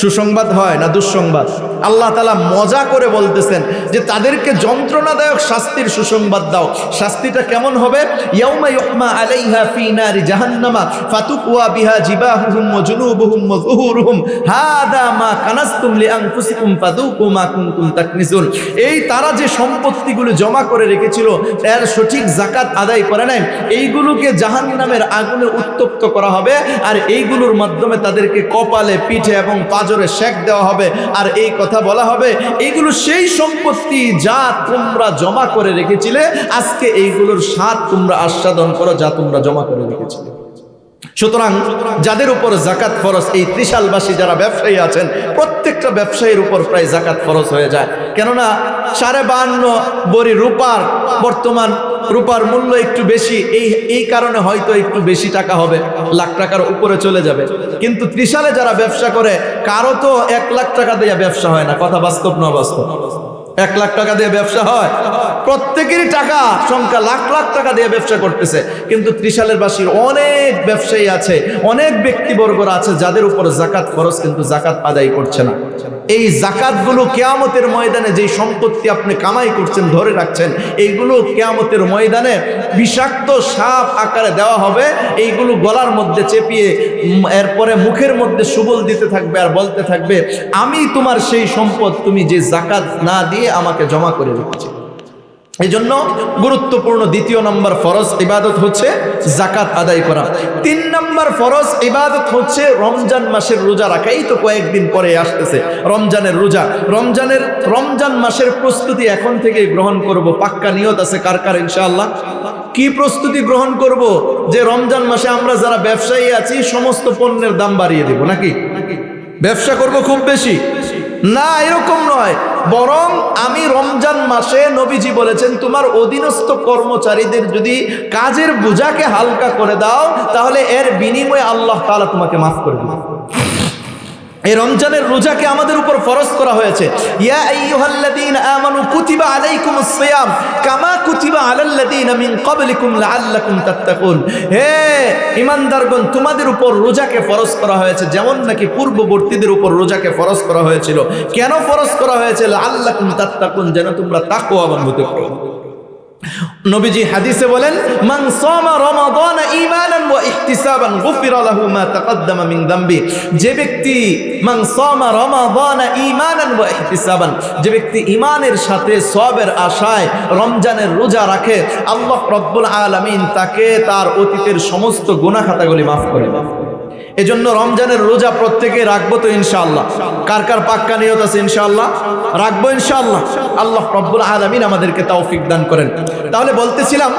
সুসংবাদ হয় না দুঃসংবাদ? আল্লাহ তাআলা মজা করে বলতেছেন যে তাদেরকে যন্ত্রণাদায়ক শাস্তির সুসংবাদ দাও। শাস্তিটা কেমন হবে? ইয়াউমা ইউহমা আলাইহা ফি নারি জাহান্নামা ফাতুকওয়া বিহা জিবাহুহুম ওয়া জুনুবুহুম ওয়া যুহুরুহুম হাদা মা কানাসতুম লিআনফুসিকুম ফাযুকু মা কুনতুম তাকনিজুন। এই তারা যে সম্পত্তিগুলো জমা করে রেখেছিল, এর সঠিক যাকাত আদায় করে নাই, এইগুলোকে জাহান্নামের আগুনে উত্তপ্ত করা হবে, আর এইগুলোর মাধ্যমে তাদেরকে কপালে, পিঠে এবং পাজরে শেক দেওয়া হবে। আর এই কথা বলা হবে, এইগুলো সেই সম্পত্তি যা তোমরা জমা করে রেখেছিলে, আজকে এইগুলোর স্বাদ তোমরা আস্বাদন করো যা তোমরা জমা করে রেখেছিলে। সুতরাং যাদের উপর জাকাত ফরজ, এই ত্রিশালবাসী যারা ব্যবসায়ী আছেন, প্রত্যেকটা ব্যবসায়ীর উপর প্রায় জাকাত ফরজ হয়ে যায়। কেননা 52.5 ভরি রূপার, বর্তমান রূপার মূল্য একটু বেশি, এই কারণে হয়তো একটু বেশি টাকা হবে, লাখ টাকার উপরে চলে যাবে। কিন্তু ত্রিশালে যারা ব্যবসা করে, কারো তো 1 লাখ টাকা দিয়ে ব্যবসা হয় না। কথা বাস্তব না বাস্তব? 1 লাখ টাকা দিয়ে ব্যবসা হয়? প্রত্যেকেরই টাকা সংখ্যা লাখ লাখ টাকা দিয়ে ব্যবসা করতেছে। কিন্তু ত্রিশালের বাসীর অনেক ব্যবসায়ী আছে, অনেক ব্যক্তিবর্গরা আছে যাদের উপর জাকাত ফরজ, কিন্তু জাকাত আদায় করছে না। এই জাকাতগুলো কিয়ামতের ময়দানে, যেই সম্পত্তি আপনি কামাই করছেন, ধরে রাখছেন, এইগুলো কিয়ামতের ময়দানে বিষাক্ত সাপ আকারে দেওয়া হবে। এইগুলো গলার মধ্যে চেপিয়ে এরপরে মুখের মধ্যে সুবল দিতে থাকবে আর বলতে থাকবে, আমি তোমার সেই সম্পদ, তুমি যে জাকাত না দিয়ে আমাকে জমা করে রেখেছি। এই জন্য গুরুত্বপূর্ণ 2 নম্বর ফরজ ইবাদত হচ্ছে জাকাত আদায় করা। 3 নম্বর ফরজ ইবাদত হচ্ছে রমজান মাসের রোজা রাখা। এই তো কয়েকদিন পরে আসতেছে রমজানের রোজা। রমজান মাসের প্রস্তুতি এখন থেকেই গ্রহণ করব। পাক্কা নিয়ত আছে কার কার ইনশাআল্লাহ? কি প্রস্তুতি গ্রহণ করব? যে রমজান মাসে আমরা যারা ব্যবসায়ী আছি, সমস্ত পণ্যের দাম বাড়িয়ে দেব নাকি? ব্যবসা করব খুব বেশি না, এরকম নয়। বরং আমি রমজান মাসে, নবীজি বলেছেন, তোমার অধীনস্থ কর্মচারীদের যদি কাজের বোঝাকে হালকা করে দাও, তাহলে এর বিনিময়ে আল্লাহ তাআলা তোমাকে মাফ করে দিবেন। এই রমজানের রোজাকে আমাদের উপর ফরজ করা হয়েছে। ইয়া আইয়ুহাল্লাযীনা আমানু কুতিবা আলাইকুমুস সিয়াম কামা কুতিবা আলাল্লাযীনা মিন ক্বাবলিকুম লাআল্লাকুম তাত্তাকুন। হে ঈমানদারগণ, তোমাদের উপর রোজাকে ফরজ করা হয়েছে যেমন নাকি পূর্ববর্তীদের উপর রোজাকে ফরজ করা হয়েছিল। কেন ফরজ করা হয়েছে? লাআল্লাকুম তাত্তাকুন, যেন তোমরা তাকওয়াবান হতে পারো। নবীজি হাদিসে বলেন, মান সামা রমাদান ঈমানান ওয়া ইহতিসাবান গুফিরা লাহু মা তাকদ্দামা মিন যামবি। যে ব্যক্তি মান সামা রমাদান ঈমানান ওয়া ইহতিসাবান, যে ব্যক্তি ঈমানের সাথে সওয়াবের আশায় রমজানের রোজা রাখে, আল্লাহ রাব্বুল আলামিন তাকে তার অতীতের সমস্ত গুনাহ খাতাগুলি মাফ করে দেন। এজন্য রমজানের রোজা প্রত্যেকে রাখবো তো ইনশাআল্লাহ? কার কার পাক্কা নিয়ত আছে ইনশাআল্লাহ? রাখবো ইনশাআল্লাহ। আল্লাহ রাব্বুল আলামিন আমাদেরকে তৌফিক দান করেন। তাহলে বলতেছিলাম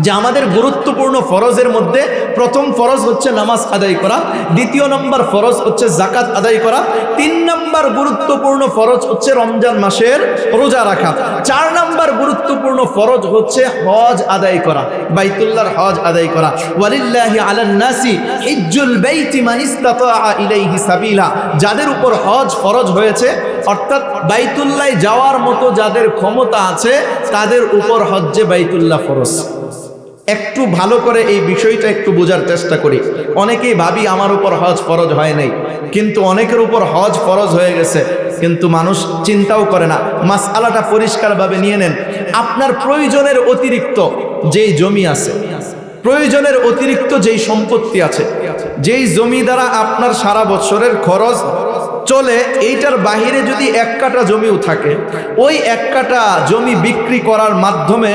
যে আমাদের গুরুত্বপূর্ণ ফরজের মধ্যে প্রথম ফরজ হচ্ছে নামাজ আদায় করা, 2 নম্বর ফরজ হচ্ছে জাকাত আদায় করা, 3 নম্বর গুরুত্বপূর্ণ ফরজ হচ্ছে রমজান মাসের রোজা রাখা, 4 নম্বর গুরুত্বপূর্ণ ফরজ হচ্ছে হজ আদায় করা, বাইতুল্লাহর হজ আদায় করা। ওয়ালিল্লাহি আলান নাসি হিজ্জুল বাইতি মান ইসতাতাআ ইলাইহি সাবিলা। যাদের উপর হজ ফরজ হয়েছে, অর্থাৎ বাইতুল্লাহ যাওয়ার মতো যাদের ক্ষমতা আছে, তাদের উপর হজ্জে বাইতুল্লাহ ফরজ। একটু ভালো করে এই বিষয়টা একটু বোঝার চেষ্টা করি। অনেকেই ভাবি আমার উপর হজ ফরজ হয় নাই, কিন্তু অনেকের উপর হজ ফরজ হয়ে গেছে, কিন্তু মানুষ চিন্তাও করে না। মাসআলাটা পরিষ্কারভাবে নিয়ে নেন। আপনার প্রয়োজনের অতিরিক্ত যেই জমি আছে, প্রয়োজনের অতিরিক্ত যেই সম্পত্তি আছে, যেই জমি দ্বারা আপনার সারা বছরের খরচ চলে, এইটার বাহিরে যদি 1 কাঠা জমিও থাকে, ওই 1 কাঠা জমি বিক্রি করার মাধ্যমে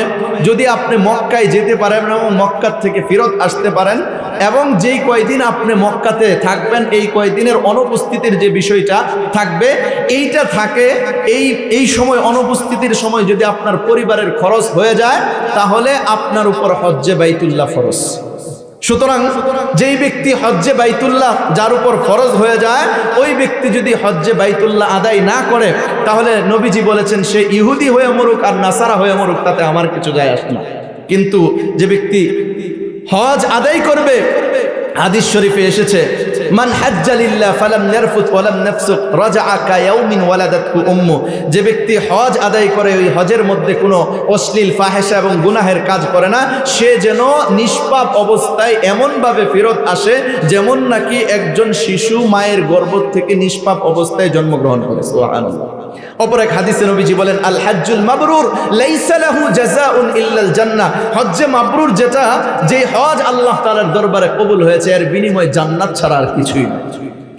যদি আপনি মক্কায় যেতে পারেন এবং মক্কার থেকে ফেরত আসতে পারেন, এবং যেই কয়দিন আপনি মক্কাতে থাকবেন, এই কয়দিনের অনুপস্থিতির যে বিষয়টা থাকবে, এইটা থাকে, এই সময় অনুপস্থিতির সময় যদি আপনার পরিবারের খরচ হয়ে যায়, তাহলে আপনার উপর হজ্জে বাইতুল্লাহ ফরজ। সুতরাং যেই ব্যক্তি হজ্জে বাইতুল্লাহ যার উপর ফরজ হয়ে যায়, ওই ব্যক্তি যদি হজ্জে বাইতুল্লাহ আদায় না করে, তাহলে নবীজি বলেছেন সে ইহুদি হয়ে মরুক আর নাসারা হয়ে মরুক, তাতে আমার কিছু যায় আসে না। কিন্তু যে ব্যক্তি হজ আদায় করবে, হাদিস শরীফে এসেছে মান হাজ্জা লিল্লাহ ফালাম ইয়ারফুত ওয়ালাম নাফসুক রাজাআ কায়াউমিন ওয়ালাদাতহু উম্মু, যে ব্যক্তি হজ আদায় করে ওই হজের মধ্যে কোনো অশ্লীল ফাহেশা এবং গুনাহের কাজ করে না, সে যেন নিষ্পাপ অবস্থায় এমনভাবে ফেরত আসে যেমন নাকি একজন শিশু মায়ের গর্ভ থেকে নিষ্পাপ অবস্থায় জন্মগ্রহণ করে। সুবহানাল্লাহ। অপর এক হাদিসে নবীজি বলেন, আল হাজ্জুল মাবরুর লাইসা লাহু জাযাউন ইল্লাল জান্নাহ, হজ্জে মাবরুর যেটা, যে হজ আল্লাহ তাআলার দরবারে কবুল হয়েছে এর বিনিময়ে জান্নাত ছাড়া আর কিছুই না।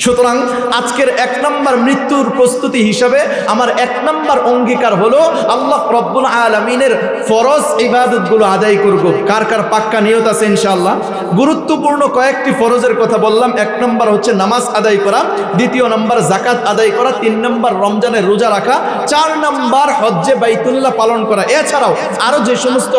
সুতরাং আজকের 1 নম্বর মৃত্যুর প্রস্তুতি হিসাবে আমার 1 নম্বর অঙ্গীকার হলো আল্লাহ রব্বুল আলামিনের ফরজ ইবাদতগুলো আদায় করব। কার কার পাক্কা নিয়ত আছে ইনশাআল্লাহ? গুরুত্বপূর্ণ কয়েকটি ফরজের কথা বললাম। 1 নম্বর হচ্ছে নামাজ আদায় করা, 2 নম্বর যাকাত আদায় করা, 3 নম্বর রমজানের রোজা রাখা, 4 নম্বর হজ্জে বাইতুল্লাহ পালন করা। এছাড়াও আরো যে সমস্ত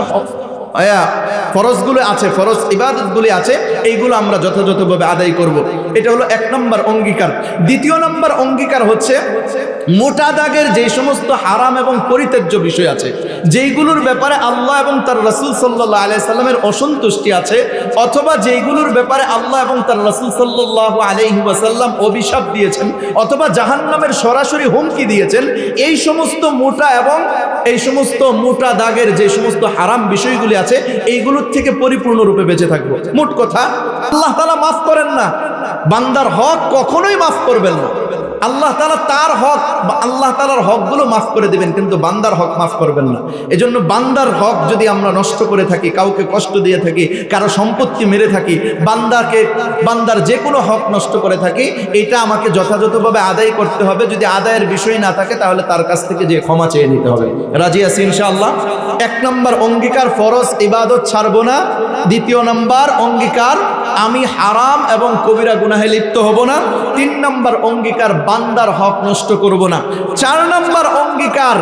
ফরজগুলো আছে, ফরজ ইবাদতগুলি আছে, এইগুলো আমরা যথাযথভাবে আদায় করব। এটা হলো 1 নম্বর অঙ্গীকার। 2 নম্বর অঙ্গীকার হচ্ছে মোটা দাগের যে সমস্ত হারাম এবং পরিত্যাজ্য বিষয় আছে, যেইগুলোর ব্যাপারে আল্লাহ এবং তার রাসূল সাল্লাল্লাহু আলাইহি সাল্লামের অসন্তুষ্টি আছে, অথবা যেইগুলোর ব্যাপারে আল্লাহ এবং তার রাসূল সাল্লাল্লাহু আলাইহি ওয়াসাল্লাম অভিশাপ দিয়েছেন অথবা জাহান্নামের সরাসরি হুমকি দিয়েছেন, এই সমস্ত মোটা এবং এই সমস্ত মোটা দাগের যে সমস্ত হারাম বিষয়গুলি আছে, এইগুলোর থেকে পরিপূর্ণরূপে বেঁচে থাকবো। মোট কথা, আল্লাহ তাআলা মাফ করেন না, বান্দার হক কখনোই মাফ করবেন না। আল্লাহ তাআলা তার হক, আল্লাহ তাআলার হকগুলো মাফ করে দিবেন, কিন্তু বান্দার হক মাফ করবেন না। এজন্য বান্দার হক যদি আমরা নষ্ট করে থাকি, কাউকে কষ্ট দিয়ে থাকি, কারো সম্পত্তি মেরে থাকি, বান্দার যে কোনো হক নষ্ট করে থাকি, এটা আমাকে যথাযথভাবে আদায় করতে হবে। যদি আদায়ের বিষয় না থাকে তাহলে তার কাছ থেকে যে ক্ষমা চেয়ে নিতে হবে। রাজি আছি ইনশাআল্লাহ? 1 নম্বর অঙ্গীকার, ফরজ ইবাদত ছাড়বো না। 2 নম্বর অঙ্গীকার, আমি হারাম এবং কবিরা গুনাহে লিপ্ত হব না। 3 নম্বর অঙ্গীকার, বান্দার হক নষ্ট করব না। 4 নম্বর অঙ্গীকার,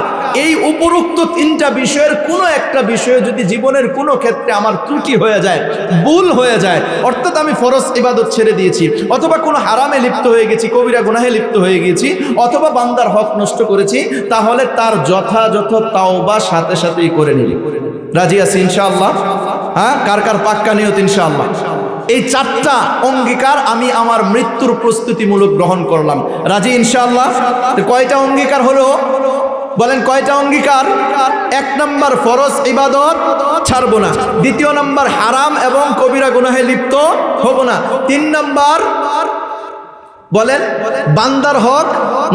এই উপরোক্ত 3টা বিষয়ের কোনো একটা বিষয়ে যদি জীবনের কোনো ক্ষেত্রে আমার ত্রুটি হয়ে যায়, ভুল হয়ে যায়, অর্থাৎ আমি ফরজ ইবাদত ছেড়ে দিয়েছি, অথবা কোনো হারামে লিপ্ত হয়ে গেছি, কবিরা গুনাহে লিপ্ত হয়ে গেছি, অথবা বান্দার হক নষ্ট করেছি, তাহলে তার যথাযথ তাওবা সাথে সাথেই করে নিবি। রাজি আছি ইনশাআল্লাহ? হ্যাঁ, কার কার পাক্কা নিয়ত ইনশাআল্লাহ? এই 4টা অঙ্গীকার আমি আমার মৃত্যুর প্রস্তুতিমূলক গ্রহণ করলাম। রাজি ইনশাআল্লাহ? কয়টা অঙ্গীকার হলো বলেন? কয়টা অঙ্গীকার? 1 নম্বর ফরজ ইবাদত ছাড়বো না। 2 নম্বর হারাম এবং কবিরা গুনাহে লিপ্ত হব না। 3 নম্বর বলেন বান্দার হক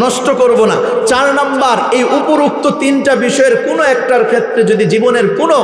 নষ্ট করব না। 4 নম্বর, এই উপরোক্ত 3টা বিষয়ের কোনো একটার ক্ষেত্রে যদি জীবনের কোনো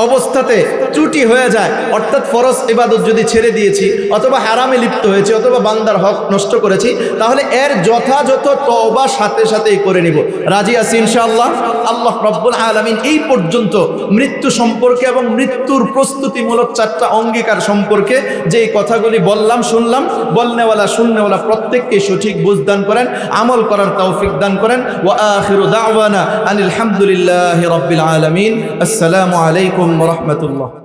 অবস্থাতে ত্রুটি হয়ে যায়, অর্থাৎ ফরজ ইবাদত যদি ছেড়ে দিয়েছি, অথবা হারামে লিপ্ত হয়েছি, অথবা বান্দার হক নষ্ট করেছি, তাহলে এর যথাযথ তওবা সাথে সাথেই করে নিব। রাজি আছি ইনশাআল্লাহ? আল্লাহ রাব্বুল আলামিন এই পর্যন্ত মৃত্যু সম্পর্কে এবং মৃত্যুর প্রস্তুতিমূলক 4টা অঙ্গীকার সম্পর্কে যেই কথাগুলি বললাম, শুনলাম, বলনেওয়ালা শুননেওয়ালা প্রত্যেককে সঠিক বুঝ দান করেন, আমল করার তৌফিক দান করেন। ওয়া আখিরু দাওয়ানা আনিল হামদুলিল্লাহি রাব্বিল আলামিন। আসসালামু আলাইকুম ওয়া রাহমাতুল্লাহ।